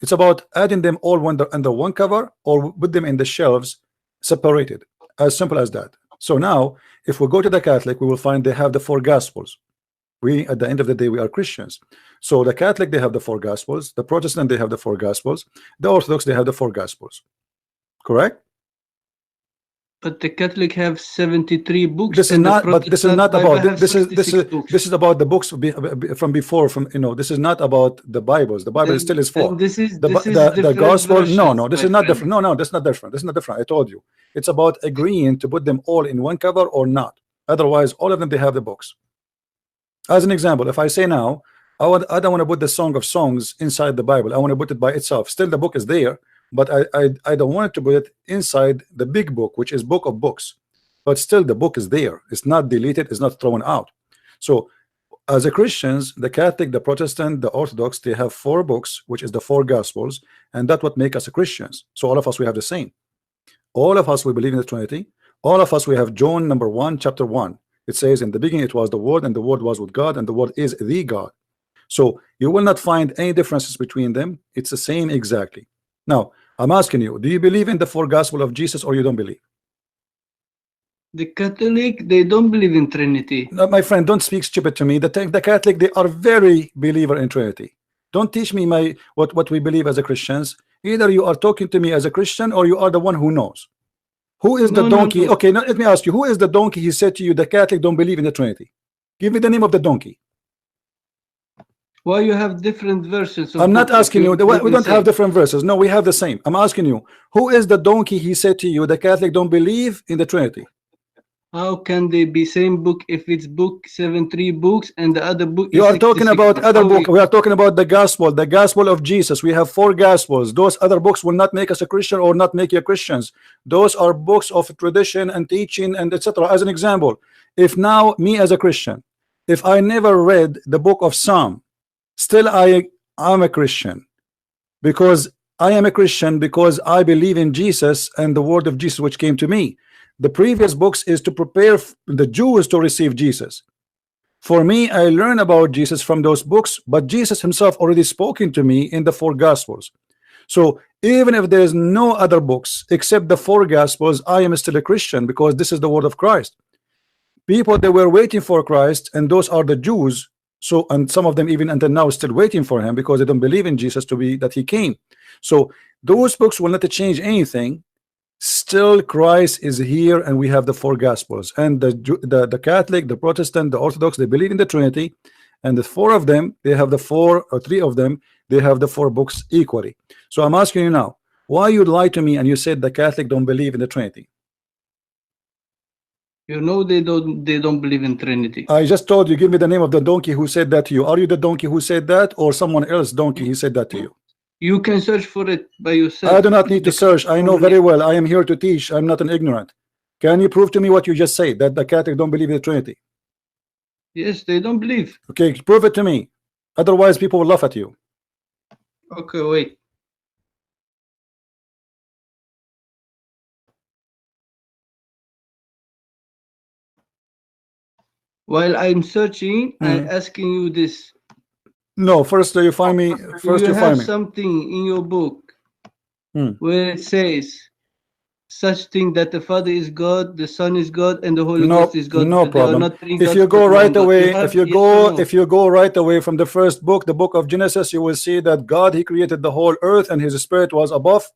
It's about adding them all under one cover, or put them in the shelves separated. As simple as that. So now, if we go to the Catholic, we will find they have the 4 Gospels. We, at the end of the day, we are Christians. So the Catholic, they have the 4 Gospels. The Protestant, they have the 4 Gospels. The Orthodox, they have the 4 Gospels. Correct? But the Catholic have 73 books. This is and the not, but this is Protestant not Bible about have this is 66 books. this is about the books from before, from this is not about the Bibles. The Bible Then- still is then four. this is the different gospel. No, versions, this my is not friend. different. No, this is not different. This is not different. I told you, it's about agreeing to put them all in one cover or not. Otherwise, all of them, they have the books. As an example, if I say now, I don't want to put the Song of Songs inside the Bible. I want to put it by itself. Still, the book is there, but I don't want to put it inside the big book, which is Book of Books. But still, the book is there. It's not deleted. It's not thrown out. So, as a Christians, the Catholic, the Protestant, the Orthodox, they have four books, which is the four Gospels, and that's what make us Christians. So all of us, we have the same. All of us, we believe in the Trinity. All of us, we have John 1, chapter 1. It says, in the beginning it was the Word, and the Word was with God, and the Word is the God. So you will not find any differences between them. It's the same exactly. Now, I'm asking you, do you believe in the four Gospel of Jesus, or you don't believe? The Catholic, they don't believe in Trinity. No, my friend, don't speak stupid to me. The Catholic, they are very believer in Trinity. Don't teach me what we believe as a Christians. Either you are talking to me as a Christian, or you are the one who knows. Who is the donkey? No. Okay, now let me ask you, who is the donkey he said to you the Catholic don't believe in the Trinity? Give me the name of the donkey. Why you have different versions of I'm not books? asking you, we don't have different verses. No, we have the same. I'm asking you, who is the donkey he said to you the Catholic don't believe in the Trinity? How can they be same book if it's book 73 books and the other book You is are talking 66 about books? other How book. We are talking about the gospel of Jesus. We have four gospels. Those other books will not make us a Christian or not make you Christians. Those are books of tradition and teaching and etc. As an example, if now me as a Christian, if I never read the book of Psalm, still I am a Christian, because I am a Christian because I believe in Jesus and the word of Jesus which came to me. The previous books is to prepare the Jews to receive Jesus. For me, I learn about Jesus from those books, but Jesus himself already spoken to me in the four gospels. So even if there is no other books except the four gospels, I am still a Christian because this is the word of Christ. People, they were waiting for Christ, and those are the Jews. So, and some of them even until now still waiting for him because they don't believe in Jesus to be that he came. So those books will not change anything. Still Christ is here, and we have the four gospels, and the Catholic, the Protestant, the Orthodox, they believe in the Trinity, and the four of them, they have the four, or three of them, they have the four books equally. So I'm asking you now, why you lied to me and you said the Catholic don't believe in the Trinity? You know they don't believe in Trinity. I just told you, give me the name of the donkey who said that to you. Are you the donkey who said that, or someone else donkey he said that to you? You can search for it by yourself. I do not need to search. I know very well. I am here to teach. I'm not an ignorant. Can you prove to me what you just said, that the Catholic don't believe in the Trinity? Yes, they don't believe. Okay, prove it to me. Otherwise, people will laugh at you. Okay, wait. While I'm searching, I'm asking you this. No, first you find me. First you have find me. something in your book where it says such thing that the Father is God, the Son is God, and the Holy Ghost is God. No but they are problem. not three If gods, you go but one right God. away, You have- if you yes go, or no? if you go right away from the first book, the book of Genesis, you will see that God, he created the whole earth, and his spirit was above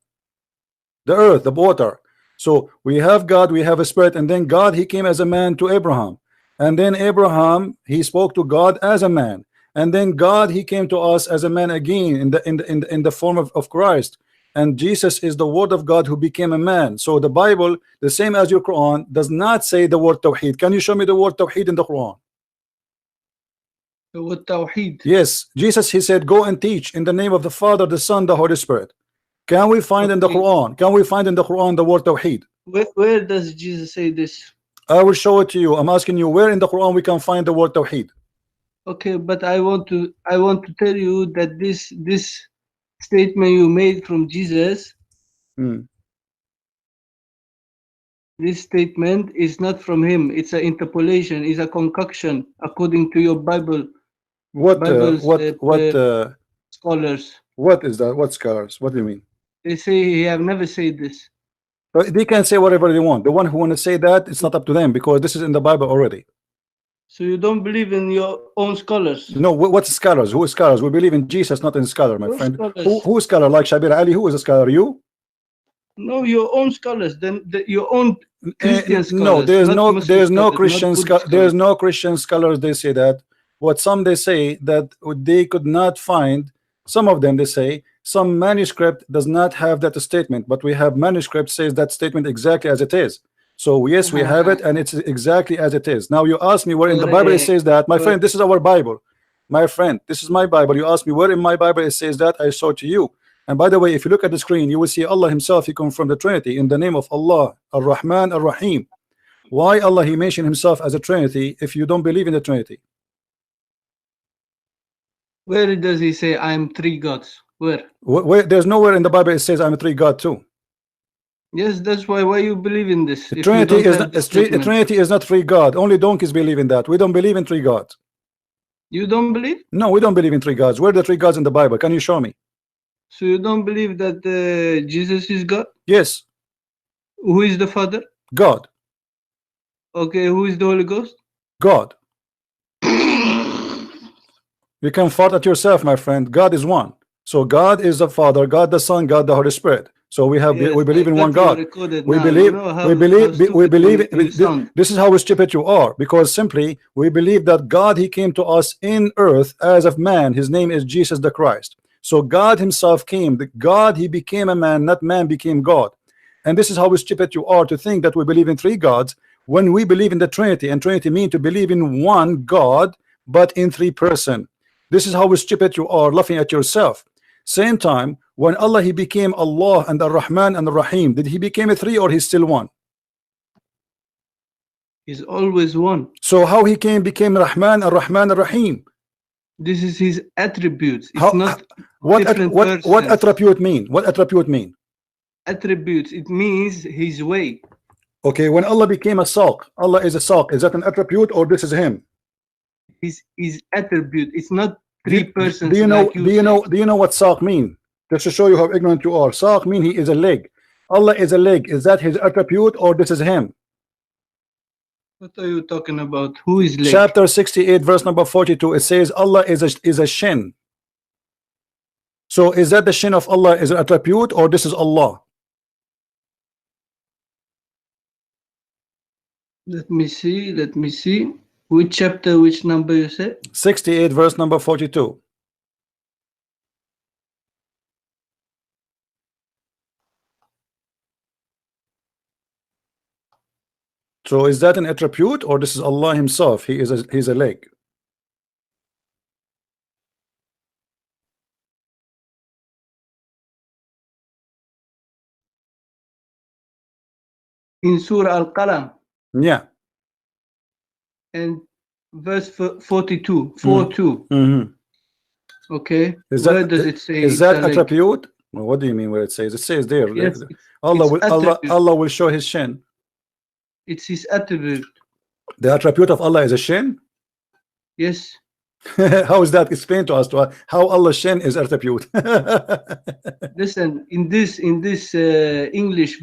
the earth, the water. So we have God, we have a spirit, and then God, he came as a man to Abraham, and then Abraham, he spoke to God as a man, and then God, he came to us as a man again in the form of Christ. And Jesus is the word of God who became a man. So the Bible, the same as your Quran, does not say the word Tawheed. Can you show me the word Tawheed in the Quran? The word Tawheed. Yes, Jesus, he said, go and teach in the name of the Father, the Son, the Holy Spirit. Can we find in the Quran? Can we find in the Quran the word Tawheed? Where does Jesus say this? I will show it to you. I'm asking you, where in the Quran we can find the word Tawheed? Okay, but I want to tell you that this statement you made from Jesus, this statement is not from him. It's an interpolation. It's a concoction according to your Bible. Scholars. What is that? What scholars? What do you mean? They say he have never said this. But they can say whatever they want. The one who want to say that, it's not up to them, because this is in the Bible already. So you don't believe in your own scholars? No, what's scholars? Who is scholars? We believe in Jesus, not in scholar, my friend. Scholars? Who is scholar? Like Shabir Ali, who is a scholar? You? No, your own scholars. Then your own Christian scholars. No, there's not no, Muslim there's no scholars, not Christian, Buddhist there's scholars. no Christian scholars. They say that. What some they say that they could not find. Some of them they say some manuscript does not have that statement, but we have manuscript says that statement exactly as it is. So yes, we have it, and it's exactly as it is. Now you ask me where in the Bible it says that. My friend, this is our Bible. My friend, this is my Bible. You ask me where in my Bible it says that. I show to you. And by the way, if you look at the screen, you will see Allah himself. He comes from the Trinity in the name of Allah, Ar-Rahman, Ar-Rahim. Why Allah he mentioned himself as a Trinity if you don't believe in the Trinity? Where does he say I am three gods? Where? Where? There's nowhere in the Bible it says I'm a three God too. Yes, that's why you believe in this. The Trinity is not, Trinity is not three God. Only donkeys believe in that. We don't believe in three gods. You don't believe? No, we don't believe in three gods. Where are the three gods in the Bible? Can you show me? So you don't believe that Jesus is God? Yes. Who is the Father? God. Okay, who is the Holy Ghost? God. You can fart at yourself, my friend. God is one. So God is the Father, God the Son, God the Holy Spirit. So we have, we believe in one God. We believe, this is how stupid you are, because simply we believe that God, he came to us in earth as of man. His name is Jesus the Christ. So God himself came, the God, he became a man, not man became God. And this is how stupid you are to think that we believe in three gods when we believe in the Trinity, and Trinity means to believe in one God but in three person. This is how stupid you are, laughing at yourself. Same time, when Allah he became Allah and Ar-Rahman and Ar-Rahim, did he become a three or he's still one? He's always one. So how he became Rahman, Ar-Rahman, Ar-Rahim? This is his attributes. It's How, not what attribute mean? What attribute mean? Attributes, it means his way. Okay, when Allah became a Saq, Allah is a Saq. Is that an attribute or this is him? His attribute. It's not three persons. Do you know? Like Do you know what Saq mean? Just to show you how ignorant you are. Saq mean he is a leg. Allah is a leg. Is that his attribute or this is him? What are you talking about? Who is leg? Chapter 68, verse number 42. It says Allah is a shin. So is that the shin of Allah is an attribute or this is Allah? Let me see. Let me see. Which chapter, which number you said? 68, verse number 42. So is that an attribute or this is Allah himself? He's a leg. In Surah Al-Qalam. Yeah. And verse 42. 42. Okay. Is Where that, does it say? Is that attribute? Well, what do you mean where it says? It says there. Yes, Allah will show his shin. It's his attribute. The attribute of Allah is a shin? Yes. How is that? Explain to us how Allah's shin is attribute. Listen, in this English,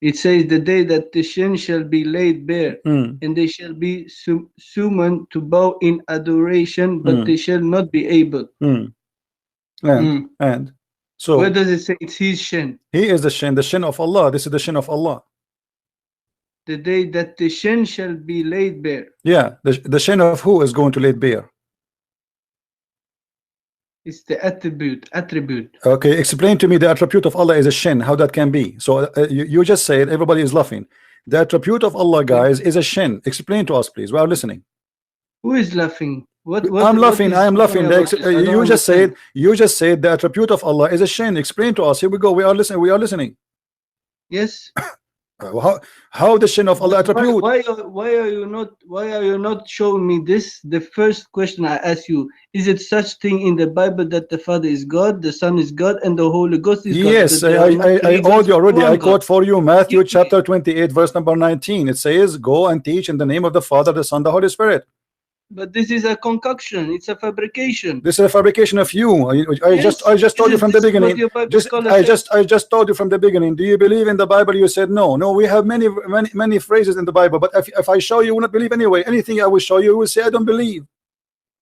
it says the day that the shin shall be laid bare, and they shall be summoned to bow in adoration, but they shall not be able. And so where does it say it's his shin? He is the shin of Allah. This is the shin of Allah. The day that the shin shall be laid bare. Yeah, the shin of who is going to lay bare? It's the attribute. Okay, explain to me the attribute of Allah is a shin. How that can be? So you just said everybody is laughing. The attribute of Allah, guys, is a shin. Explain to us, please. We are listening. Who is laughing? I'm laughing. I am laughing. You just said the attribute of Allah is a shin. Explain to us. Here we go. We are listening. We are listening. Yes. How the shin of Allah attribute? Why are you not showing me this? The first question I ask you, is it such thing in the Bible that the Father is God, the Son is God, and the Holy Ghost is God? Yes, I told you already. I quote for you Matthew chapter 28, verse number 19. It says, "Go and teach in the name of the Father, the Son, the Holy Spirit." But this is a concoction. It's a fabrication. This is a fabrication of you. I just told you from the beginning. I just told you from the beginning. Do you believe in the Bible? You said no. No, we have many phrases in the Bible. But if I show you, you will not believe anyway. Anything I will show you, you will say I don't believe.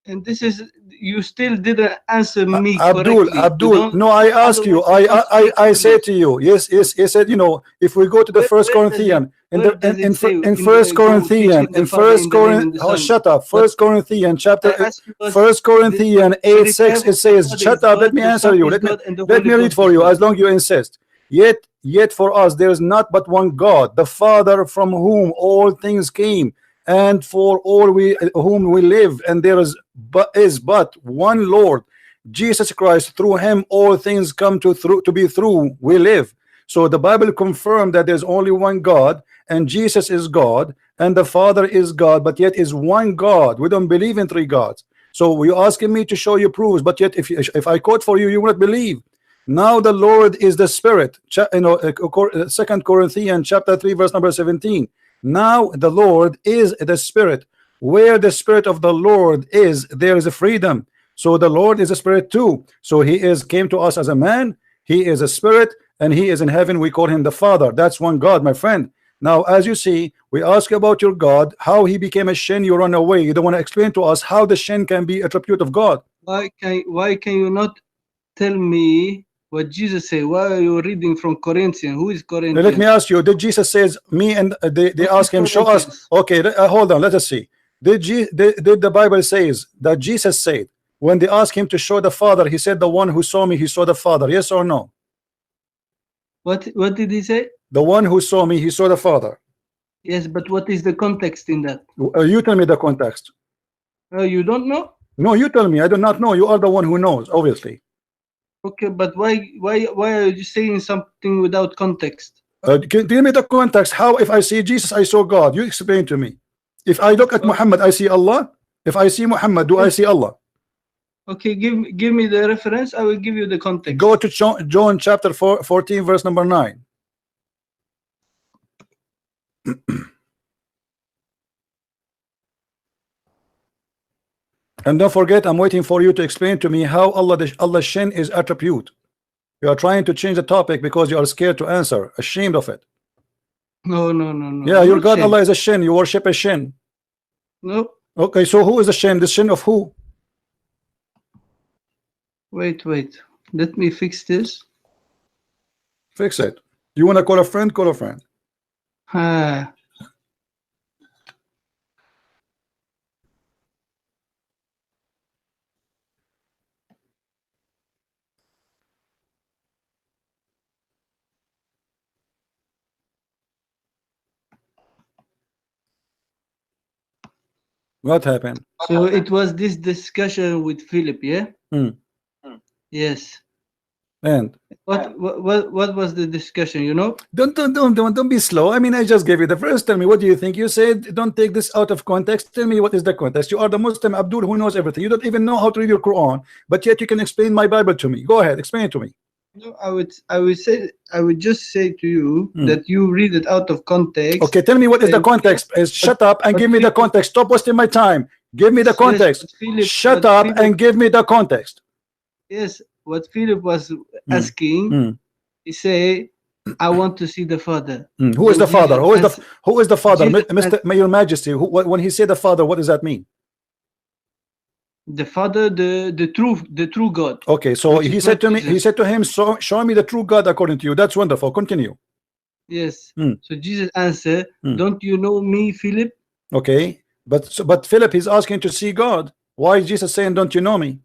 And this is, you still didn't answer me Abdul, correctly. Abdul, no, I ask you, I say to you, yes, he said, you know, if we go to the First Corinthians, in First Corinthians, oh, shut up, First Corinthians chapter, First Corinthians 8:6, it says, shut up, let me answer you, let me read for you, as long you insist. Yet for us there is not but one God, the Father, from whom all things came, and for all whom we live, and there is but one Lord, Jesus Christ. Through him all things come to be through we live. So the Bible confirmed that there's only one God, and Jesus is God, and the Father is God, but yet is one God. We don't believe in three gods. So you're asking me to show you proofs, but yet if I quote for you, you will not believe. Now the Lord is the Spirit. You know, 2 Corinthians chapter 3 verse number 17. Now the Lord is the Spirit. Where the Spirit of the Lord is, there is a freedom. So the Lord is a Spirit too. So he came to us as a man, he is a Spirit, and he is in heaven. We call him the Father. That's one God, my friend. Now as you see, we ask about your God, how he became a shin. You run away. You don't want to explain to us how the shin can be a tribute of God. Why can you not tell me what Jesus said? Why are you reading from Corinthians? Who is Corinthians? Let me ask you, did Jesus says me, and they ask him, show us? Okay, hold on, let us see. Did the Bible says that Jesus said when they asked him to show the Father, he said, the one who saw me, he saw the Father? Yes or no? What did he say? The one who saw me, he saw the Father. Yes, but what is the context in that? You tell me the context. You don't know? No, you tell me. I do not know. You are the one who knows, obviously. Okay, but why are you saying something without context? Give me the context. How, if I see Jesus, I saw God? You explain to me. If I look at Muhammad, I see Allah. If I see Muhammad, do I see Allah? Okay, give me the reference. I will give you the context. Go to John chapter 14 verse number 9. And don't forget, I'm waiting for you to explain to me how Allah's shin is attribute. You are trying to change the topic because you are scared to answer, ashamed of it. No. Yeah, your God Allah is a shin. You worship a shin. No. Okay, so who is the shin? The shin of who? Wait. Let me fix this. Fix it. You want to call a friend? Call a friend. What happened? So it was this discussion with Philip, yeah? Yes. And what was the discussion, you know? Don't be slow. I mean, I just gave you the first. Tell me, what do you think? You said don't take this out of context. Tell me what is the context. You are the Muslim Abdul who knows everything. You don't even know how to read your Quran, but yet you can explain my Bible to me. Go ahead, explain it to me. No, I would just say to you that you read it out of context. Okay, tell me what is the context. Shut up and give me the context. Stop wasting my time. Give me the context. Shut up and give me the context. Yes, what Philip was asking, he say, I want to see the Father. Who is the Father? Who is the Father? Mr. Your Majesty, when he said the Father, what does that mean? The Father, the true God. Okay, so he said to me, he said to him, show me the true God according to you. That's wonderful. Continue. Yes. So Jesus answered, don't you know me, Philip? Okay, but Philip is asking to see God. Why is Jesus saying, don't you know me?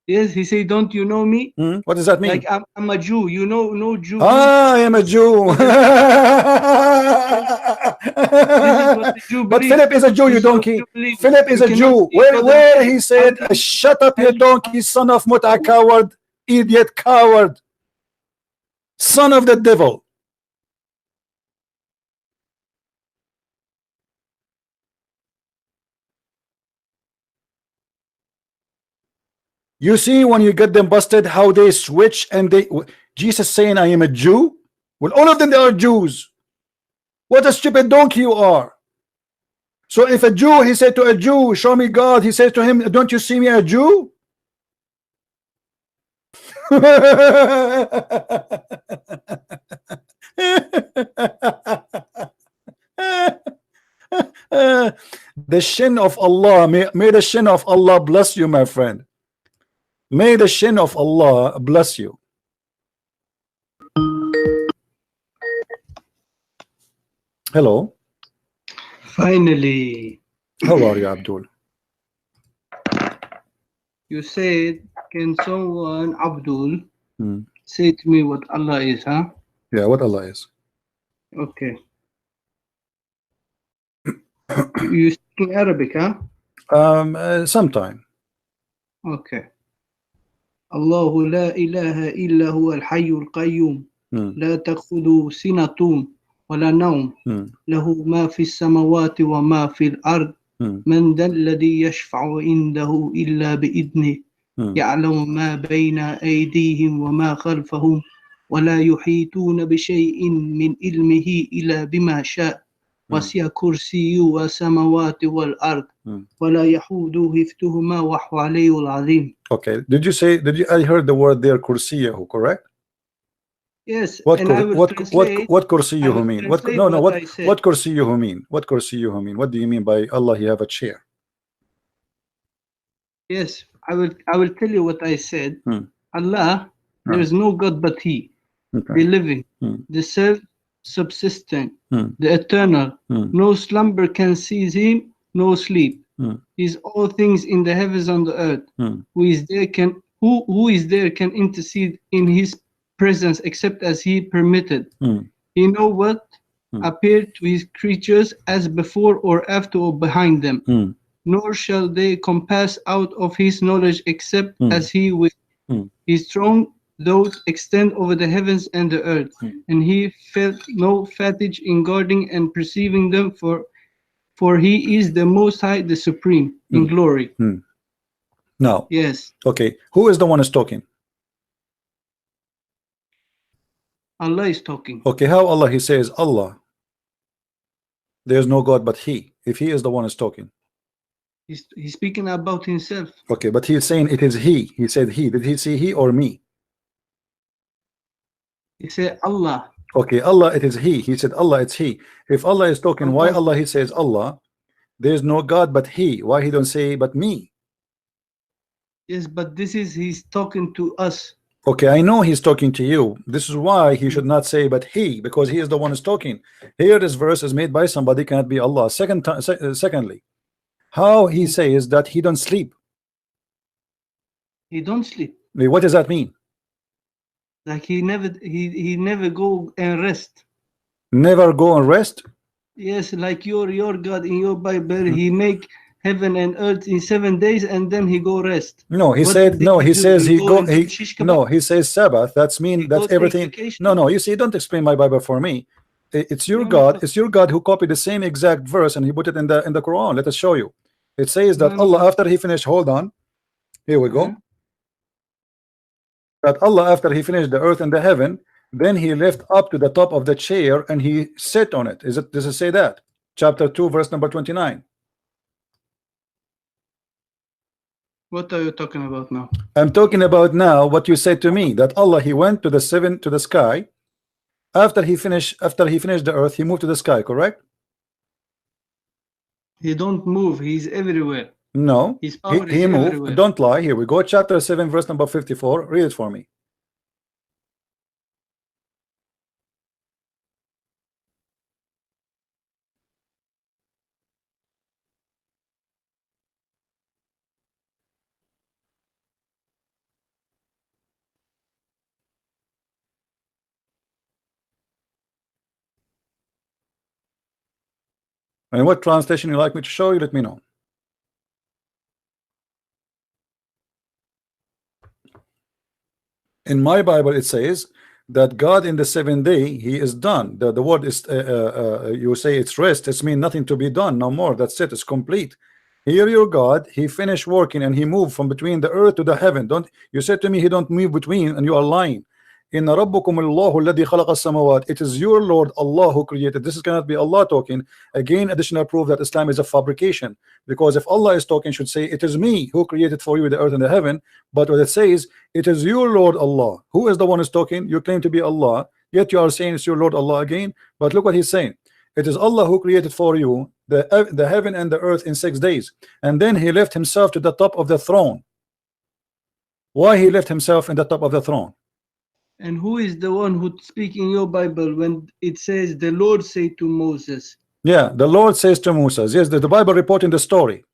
Yes, he said, don't you know me? What does that mean? Like I'm a Jew. You know, no Jew. I am a Jew. But Philip is a Jew, you donkey. Philip is a Jew. Where he said, shut up, you donkey, son of Muta, coward, idiot, coward, son of the devil. You see, when you get them busted, how they switch, and Jesus saying, I am a Jew. Well, all of them, they are Jews. What a stupid donkey you are. So if a Jew, he said to a Jew, show me God, he says to him, don't you see me a Jew? the shin of Allah, may the shin of Allah bless you, my friend. May the shin of Allah bless you. Hello. Finally. How are you, Abdul? You said, can someone, Abdul, say to me what Allah is, huh? Yeah, what Allah is. Okay. You speak Arabic, huh? Sometime. Okay. الله لا إله إلا هو الحي القيوم لا تأخذه سنة ولا نوم له ما في السماوات وما في الأرض من ذا الذي يشفع عنده إلا بإذنه يعلم ما بين أيديهم وما خلفهم ولا يحيطون بشيء من علمه إلا بما شاء وسع كرسيه السماوات والأرض ولا يحوده حفظهما وهو العلي العظيم. Okay, I heard the word there, kursiyahu, correct? Yes. What What kursiyuhu mean? What kursiyuhu mean? What kursiyuhu mean? What do you mean by Allah? He have a chair? Yes, I will tell you what I said. Allah, there is no God but He, the living, the self-subsistent, the eternal. No slumber can seize Him, no sleep. He is all things in the heavens and the earth. Who is there can intercede in His presence except as He permitted. He know what appeared to His creatures as before or after or behind them. Nor shall they compass out of His knowledge except as He will. His strong thoughts extend over the heavens and the earth, and He felt no fatigue in guarding and perceiving them, for He is the Most High, the Supreme, in glory. Now, yes. Okay, who is the one who's talking? Allah is talking. Okay, how Allah? He says Allah. There's no God but He. If He is the one who's talking. He's speaking about Himself. Okay, but He's saying it is He. He said He. Did He say He or me? He said Allah. Okay, Allah, it is He. He said Allah, it's He. If Allah is talking, why Allah? He says Allah. There's no God but He. Why He don't say but me? Yes, but this is He's talking to us. Okay, I know He's talking to you. This is why He should not say but He, because He is the one who's talking. Here this verse is made by somebody, cannot be Allah. Secondly, how He says that He don't sleep. He don't sleep. What does that mean? Like he never go and rest. Never go and rest? Yes, like your God in your Bible, He make heaven and earth in 7 days and then He go rest. No, He said no. He says He says Sabbath. That's mean that's everything. No. You see, don't explain my Bible for me. It's your God. It's your God who copied the same exact verse and He put it in the Quran. Let us show you. It says that Allah, after He finished. Hold on. Here we go. That Allah, after He finished the earth and the heaven, then He left up to the top of the chair and He sat on it. Does it say that? Chapter 2, verse number 29. What are you talking about now? I'm talking about now what you said to me, that Allah, He went to the sky. After He finished the earth, He moved to the sky, correct? He don't move. He's everywhere. No, His power he moved. everywhere. Don't lie. Here we go. Chapter 7, verse number 54. Read it for me. And what translation you like me to show you, let me know. In my Bible it says that God in the 7th day He is done. The word is you say it's rest. It's mean nothing to be done, no more. That's it. It's complete. Here your God, He finished working and He moved from between the earth to the heaven. Don't you said to me He don't move between, and you are lying. Inna rabbukum Allahu alladhi khalaqa as-samawat. It is your Lord Allah who created. This cannot be Allah talking. Again, additional proof that Islam is a fabrication. Because if Allah is talking, should say it is me who created for you the earth and the heaven. But what it says, it is your Lord Allah. Who is the one who's talking? You claim to be Allah, yet you are saying it's your Lord Allah again. But look what He's saying. It is Allah who created for you the heaven and the earth in 6 days, and then he left himself to the top of the throne. Why he left himself in the top of the throne? And who is the one who speak in your Bible when it says the Lord say to Moses? Yeah, the Lord says to Moses. Yes, the Bible reporting the story.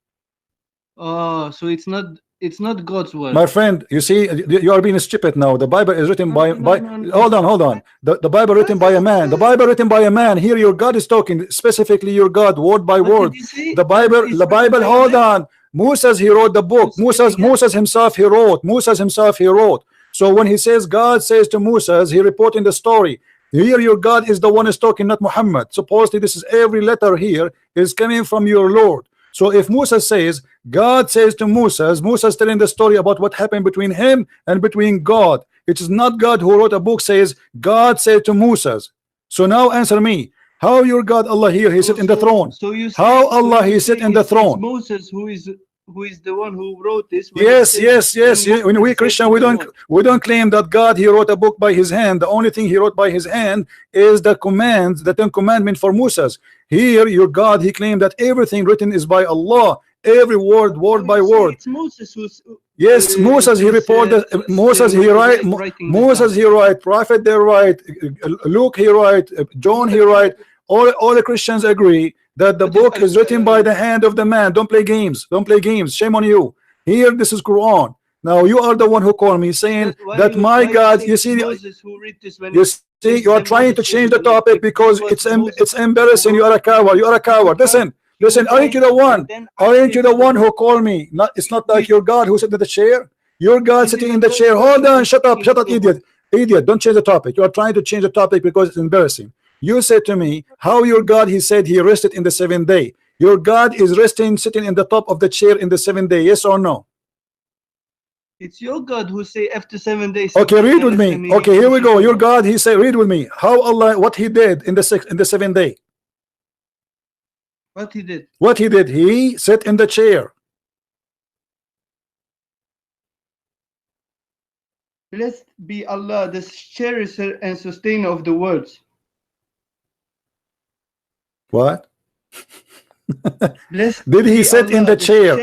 Oh, so it's not God's word. My friend, you see, you are being stupid now. The Bible is written by no. hold on. The Bible written by a man. The Bible written by a man. Here your God is talking, specifically your God, word by word. The Bible, hold on. Moses, he wrote the book. Moses himself, he wrote. So when he says God says to Moses, he reporting the story. Here your God is the one is talking, not Muhammad. Supposedly this is every letter here is coming from your Lord. So if Moses says God says to Moses, Moses telling the story about what happened between him and between God. It is not God who wrote a book says God said to Moses. So now answer me. How your God Allah here he sit in the throne? So you say, how Allah he sit in the throne? Moses who is the one who wrote this. Yes. When we Christian, we don't claim that God he wrote a book by his hand. The only thing he wrote by his hand is the commands, the 10 commandments for Moses. Here your God he claimed that everything written is by Allah, every word by word. It's Moses who's yes, Moses he reported. Moses he write. Moses he write. Prophet they write. Luke he write. John he write. All the Christians agree that the book is written by the hand of the man. Don't play games. Shame on you. Here this is Quran. Now you are the one who called me saying that my God, you see, you are trying to change the topic because it's embarrassing. You are a coward. Listen, aren't you the one who called me? It's not like your God who sitting in the chair. Your God sitting in the chair. Hold on, shut up, idiot. Don't change the topic. You are trying to change the topic because it's embarrassing. You said to me, how your God, he said he rested in the 7th day. Your God is resting, sitting in the top of the chair in the 7th day. Yes or no? It's your God who say after 7 days. Okay, read with me. Okay, here we go. Your God, he said, read with me. How Allah, what he did in the 7th day. What he did? What he did? He sat in the chair. Blessed be Allah, the cherisher and sustainer of the words. What? Did he sit in the chair?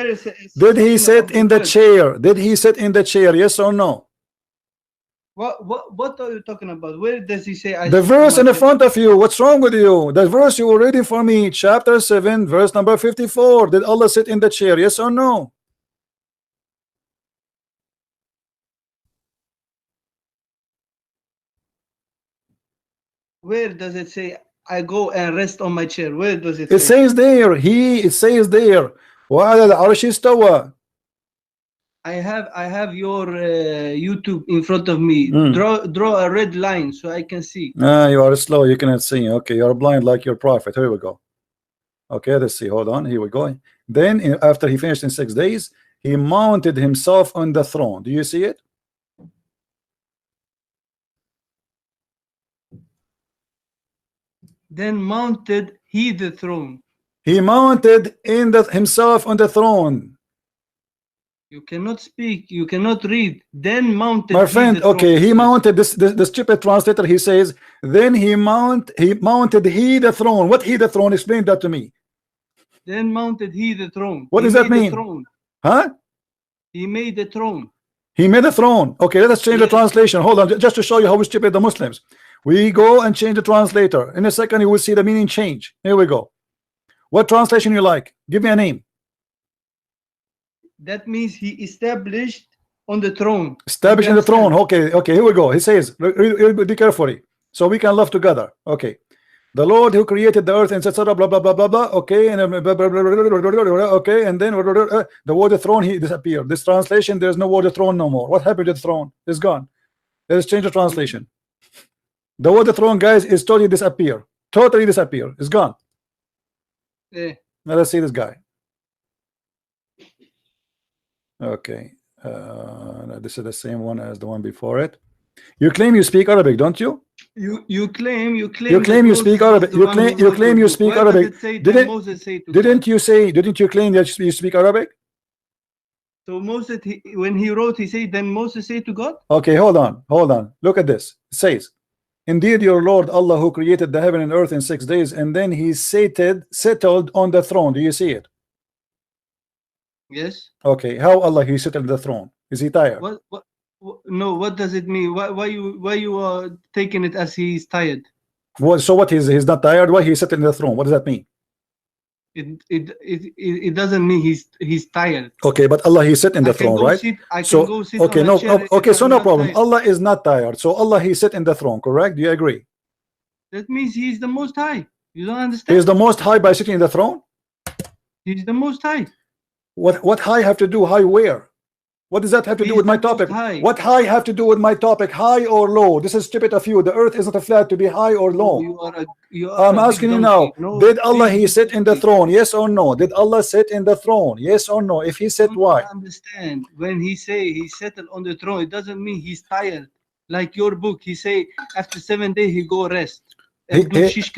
Did he sit in the chair? Did he sit in the chair? Yes or no? What are you talking about? Where does he say? The verse in the front of you. What's wrong with you? The verse you were reading for me, chapter 7, verse number 54. Did Allah sit in the chair? Yes or no? Where does it say I go and rest on my chair? Where does it say? It says there. It says there. وَعَلَى الْعَرْشِ اسْتَوَى. I have your YouTube in front of me. Draw a red line so I can see. You are slow. You cannot see. Okay, you are blind like your prophet. Here we go. Okay, let's see. Hold on. Here we go. Then after he finished in 6 days, he mounted himself on the throne. Do you see it? Then mounted he the throne. He mounted himself on the throne. You cannot speak, you cannot read. Then mounted. My friend, okay, he mounted the stupid translator. He says, then he mounted he the throne. What he the throne? Explain that to me. Then mounted he the throne. What does that mean? Huh? He made the throne. He made a throne. Okay, let us change the translation. Hold on, just to show you how stupid the Muslims. We go and change the translator. In a second, you will see the meaning change. Here we go. What translation you like? Give me a name. That means he established on the throne. Established in the throne. Okay, here we go. He says, be carefully, so we can love together. Okay. The Lord who created the earth and etc. Blah blah blah blah blah. Okay, and okay, and then the word throne he disappeared. This translation, there's no word throne no more. What happened to the throne? It's gone. Let's change the translation. The word throne, guys, is totally disappear. Totally disappear. It's gone. Yeah. Now let's see this guy. Okay, this is the same one as the one before it. You claim you speak Arabic, don't you? You claim you speak Arabic. You claim you speak Arabic. Didn't you claim that you speak Arabic? So Moses, when he wrote, he said, then Moses said to God. Okay, hold on. Look at this. It says Indeed, your Lord Allah, who created the heaven and earth in 6 days, and then he settled on the throne. Do you see it? Yes. Okay, how Allah he settled the throne? Is he tired? No, what does it mean? Why you are taking it as he's tired? Well, so what, he's not tired? Why he sat in the throne? What does that mean? It doesn't mean he's tired. Okay, but Allah he sit in the throne, right? So okay, no, okay, so no problem. Allah is not tired. So Allah he sit in the throne, correct? Do you agree? That means he's the most high. You don't understand? He is the most high by sitting in the throne? He's the most high. What high have to do? High where? What does that have to do with my topic? What high have to do with my topic? High or low? This is stupid of you. The earth is not a flat to be high or low. I'm asking you now, did Allah he sit in the throne? Yes or no? Did Allah sit in the throne? Yes or no? If he sit, why? I understand. When he say he settled on the throne, it doesn't mean he's tired. Like your book, he say after 7 days he go rest. This is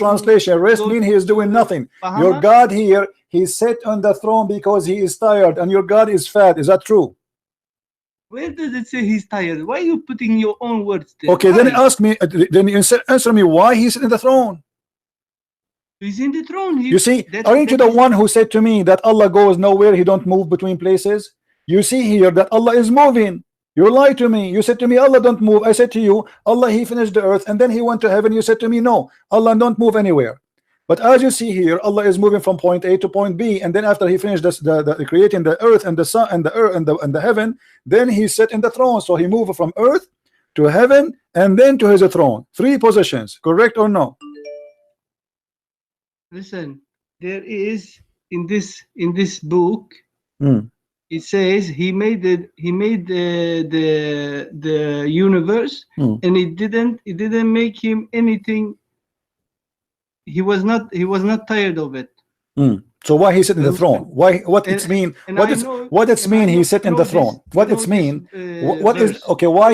translation. Rest mean he is doing nothing. Your God here, he sat on the throne because he is tired, and your God is fat. Is that true? Where does it say he's tired? Why are you putting your own words there? Okay, then ask me, then you answer me why he's in the throne. He's in the throne. You see, aren't you the one who said to me that Allah goes nowhere, he don't move between places? You see here that Allah is moving. You lied to me. You said to me, Allah don't move. I said to you, Allah he finished the earth and then he went to heaven. You said to me, no, Allah don't move anywhere. But as you see here, Allah is moving from point A to point B, and then after he finished the creating the earth and the sun and the earth and the heaven, then he sat in the throne. So he moved from earth to heaven and then to his throne. 3 positions, correct or no? Listen, there is in this book. It says he made the universe, and it didn't make him anything. He was not tired of it. So why he sit in the throne? Why? What it mean? What it mean? He sit in the throne. What it mean? What is okay? Why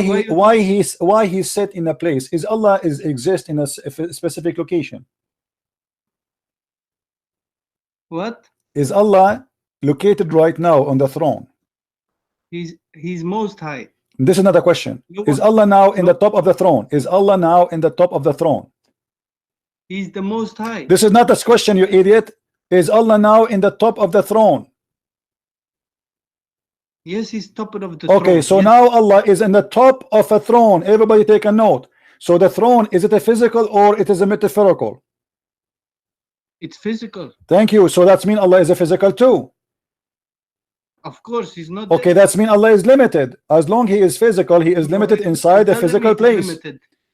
he sit in a place? Is Allah exist in a specific location? What is Allah located right now on the throne? He's most high. This is not a question. Is Allah now in the top of the throne? Is Allah now in the top of the throne? He's the most high. This is not a question, you idiot. Is Allah now in the top of the throne? Yes, he's top of the throne. Okay, so now Allah is in the top of a throne. Everybody take a note. So the throne, is it a physical or it is a metaphorical? It's physical. Thank you. So that's mean Allah is a physical too. Of course, he's not. Okay, that's mean Allah is limited. As long he is physical, he is limited inside the physical place.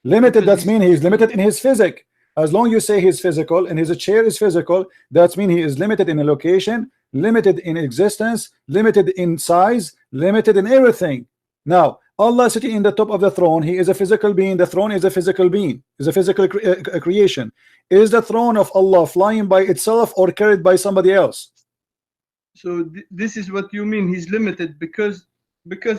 Limited, that's mean he is limited in his physic. As long you say he's physical and his chair is physical, that's mean he is limited in a location, limited in existence, limited in size, limited in everything. Now, Allah sitting in the top of the throne, he is a physical being. The throne is a physical being, is a physical creation. Is the throne of Allah flying by itself or carried by somebody else? So this is what you mean, he's limited because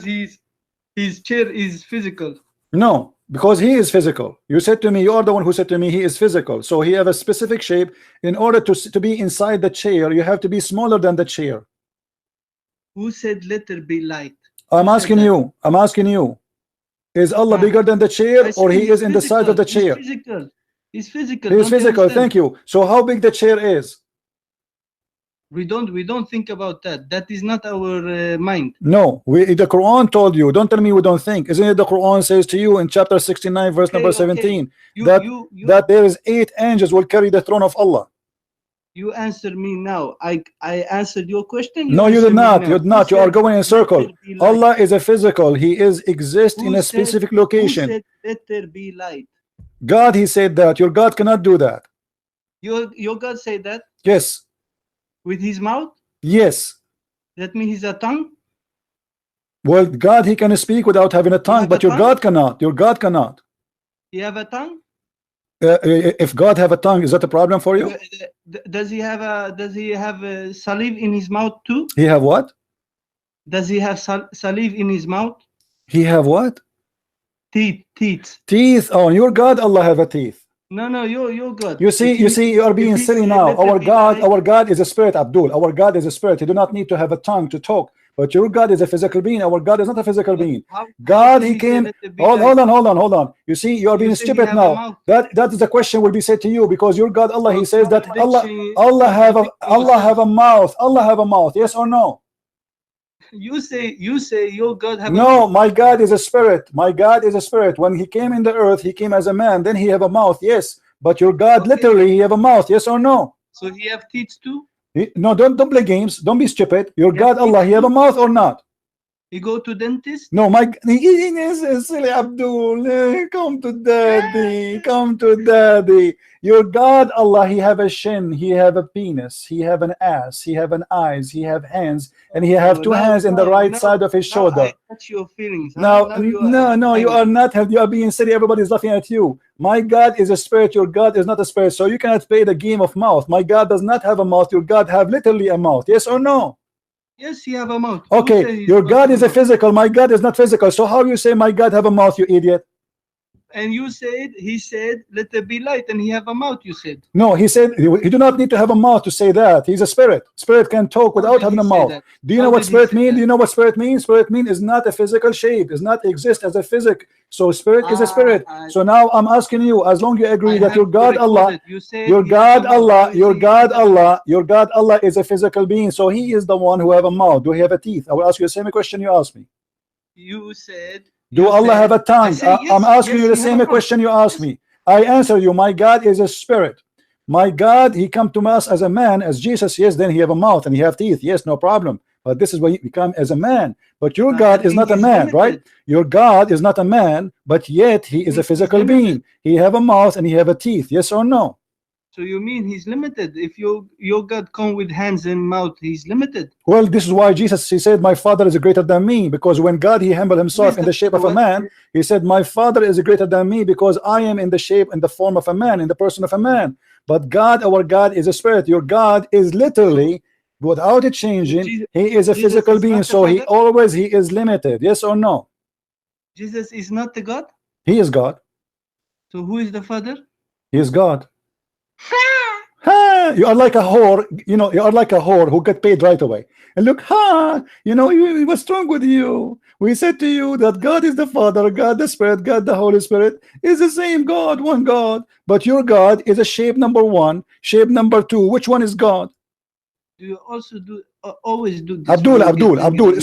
his chair is physical. No, because he is physical. You said to me, you are the one who said to me he is physical. So he have a specific shape. In order to be inside the chair, you have to be smaller than the chair. Who said let there be light? I'm asking you. Is Allah bigger than the chair, or he is in the side of the chair? He's physical. He's physical. He is physical. Thank you. So how big the chair is? We don't think about that. That is not our mind. No, the Quran told you. Don't tell me we don't think. Isn't it the Quran says to you in chapter 69 verse number 17 that there is 8 angels will carry the throne of Allah? You answer me now. I answered your question. No, you did not. You did not. You are going in a circle. Allah is a physical. He exists in a specific location. Who said, let there be light? God, he said that. Your God cannot do that. Your God said that? Yes. With his mouth? Yes. That means he's a tongue? Well, God, he can speak without having a tongue, but your God cannot. Your God cannot. He have a tongue? If God have a tongue, is that a problem for you? Does he have a saliva in his mouth too? He have what? Does he have saliva in his mouth? He have what? Teeth. Oh, your God, Allah have a teeth. No, your God. You see, you are being silly now. Our God is a spirit, Abdul. Our God is a spirit. He do not need to have a tongue to talk. but your God is a physical being. Our God is not a physical being. How God, can he say came. let there be Hold light? on. You see, you are being say he stupid have a now. mouth. That is the question will be said to you, because your God Allah, he says that Allah Contradiction have a mouth. Allah have a mouth. Yes or no? You say your God have a No, mouth. my God is a spirit. My God is a spirit. When he came in the earth, he came as a man. Then he have a mouth. Yes, but your God Okay. literally he have a mouth. Yes or no? So he have teeth too? No, don't play games. Don't be stupid. Your He God have Allah, teeth he have a too? mouth or not? He go to dentist? No, my silly Abdul, come to daddy, come to daddy. Your God Allah, he have a shin, he have a penis, he have an ass, he have an eyes, he have hands, and he have two hands in the right side of his shoulder. I touch your feelings. Huh? Now, you are no, you are not. You are being silly. Everybody's laughing at you. My God is a spirit. Your God is not a spirit. So you cannot play the game of mouth. My God does not have a mouth. Your God have literally a mouth. Yes or no? Yes, he have a mouth. Okay, your God is a physical. My God is not physical. So how you say my God have a mouth, you idiot? And you said, he said, let there be light, and he have a mouth, you said. No, he said he do not need to have a mouth to say that. He's a spirit. Spirit can talk without having a mouth. Do you know what spirit means? Do you know what spirit means? Spirit means is not a physical shape, does not exist as a physic. So spirit is a spirit. So now I'm asking you, as long you agree that your God Allah, your God Allah is a physical being. So he is the one who have a mouth. Do he have a teeth? I will ask you the same question you asked me. You said, do Allah have a tongue? I'm asking you the same question you asked me. I answer you, my God is a spirit. My God, he come to us as a man, as Jesus. Yes, then he have a mouth and he have teeth. Yes, no problem. But this is why he become as a man. But your God is not a man, right? Your God is not a man, but yet he is a physical being. He have a mouth and he have a teeth. Yes or no? So you mean he's limited? If your God come with hands and mouth, he's limited. Well, this is why Jesus, he said, my Father is greater than me, because when God, he humbled himself in the shape of a man, he said, my Father is greater than me because I am in the shape and the form of a man, in the person of a man. But God, our God is a spirit. Your God is literally, without it changing, he is a physical being. So he is limited. Yes or no? Jesus is not the God? He is God. So who is the Father? He is God. You are like a whore, you know, you are like a whore who got paid right away. And look, you know, what's wrong with you? We said to you that God is the Father, God the Spirit, God the Holy Spirit is the same God, one God. But your God is a shape number one, shape number two. Which one is God? Do you also do always do this? Abdul,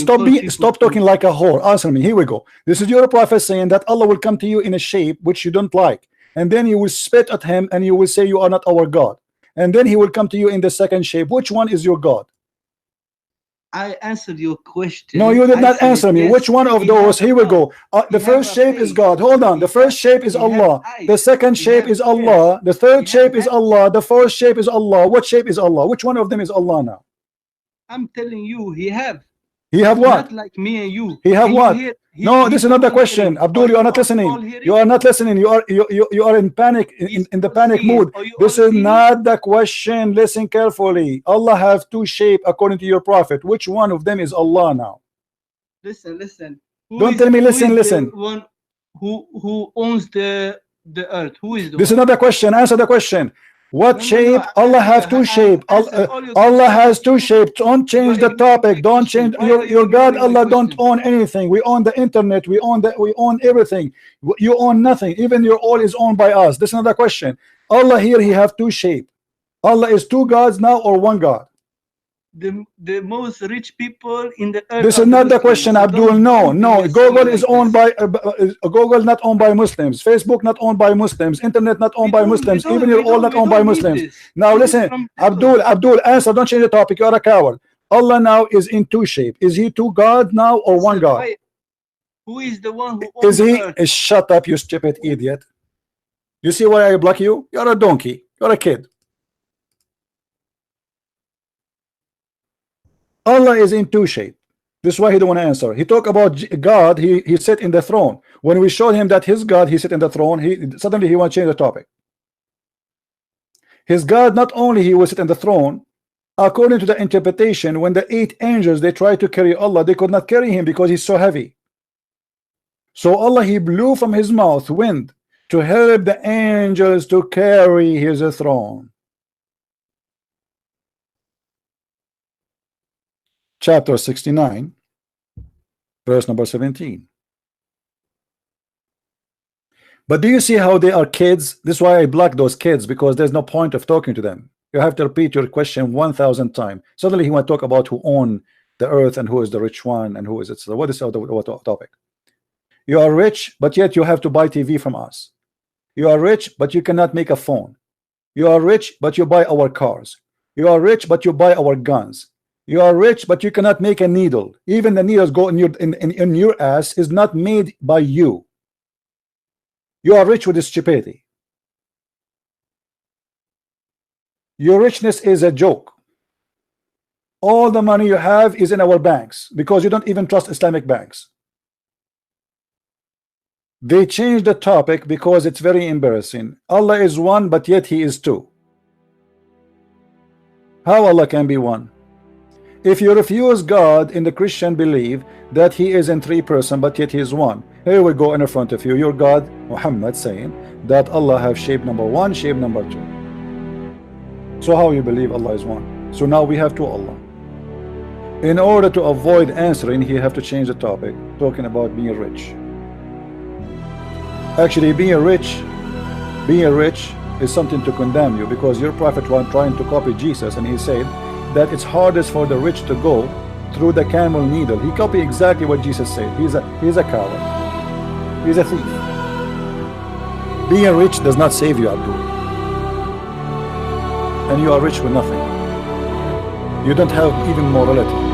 stop talking like a whore. Answer me. Here we go. This is your prophet saying that Allah will come to you in a shape which you don't like, and then you will spit at him and you will say you are not our God. And then he will come to you in the second shape. Which one is your God? I answered your question. No, you did not answer me. Yes, which one of those? Here we go. The first shape is God. Hold on. The first shape is Allah. The second shape is Allah. The third shape is Allah. The fourth shape is Allah. What shape is Allah? Which one of them is Allah now? I'm telling you, he have. He have what? Not like me and you. He have what? No, this is not the question. Abdul, you are not listening. You are not listening. You are in panic, in the panic mood. This is not the question. Listen carefully. Allah have two shape according to your prophet. Which one of them is Allah now? Listen. Don't tell me listen. One who owns the earth? Who is the This is not the question. Answer the question. What shape? Allah have two shape. Allah has two shapes. Don't change the topic. Don't change your God. Allah don't own anything. We own the internet. We own everything. You own nothing. Even your all is owned by us. This is another question. Allah here, he have two shape. Allah is two gods now or one God? The most rich people in the earth. This is not the question, Abdul. No. Google is owned by Google not owned by Muslims. Facebook not owned by Muslims. Internet not owned by Muslims. Even you're all not owned by Muslims. Now listen, Abdul, answer. Don't change the topic. You are a coward. Allah now is in two shape. Is he two God now or one God? Who is the one who owns the earth? Shut up, you stupid idiot. You see why I block you? You're a donkey. You're a kid. Allah is in two shape. This is why he don't want to answer. He talk about God. He sit in the throne. When we showed him that his God, he sit in the throne, suddenly he want to change the topic. His God, not only he will sit in the throne, according to the interpretation, when the 8 angels they tried to carry Allah, they could not carry him because he's so heavy. So Allah, he blew from his mouth wind to help the angels to carry his throne. Chapter 69. Verse number 17. But do you see how they are kids? This is why I block those kids, because there's no point of talking to them. You have to repeat your question 1,000 times. Suddenly he want to talk about who own the earth and who is the rich one and who is it. So what is the topic? You are rich, but yet you have to buy TV from us. You are rich, but you cannot make a phone. You are rich, but you buy our cars. You are rich, but you buy our guns. You are rich, but you cannot make a needle. Even the needles go in your ass is not made by you. You are rich with this stupidity. Your richness is a joke. All the money you have is in our banks because you don't even trust Islamic banks. They changed the topic because it's very embarrassing. Allah is one, but yet he is two. How Allah can be one? If you refuse God in the Christian belief that he is in three person, but yet he is one. Here we go in front of you, your God Muhammad saying that Allah have shape number one, shape number two. So how you believe Allah is one? So now we have two Allah. In order to avoid answering, he have to change the topic, talking about being rich. Actually, being rich is something to condemn you, because your prophet was trying to copy Jesus, and he said that it's hardest for the rich to go through the camel needle. He copied exactly what Jesus said. He's a coward. He's a thief. Being rich does not save you, Abdul. And you are rich with nothing. You don't have even morality.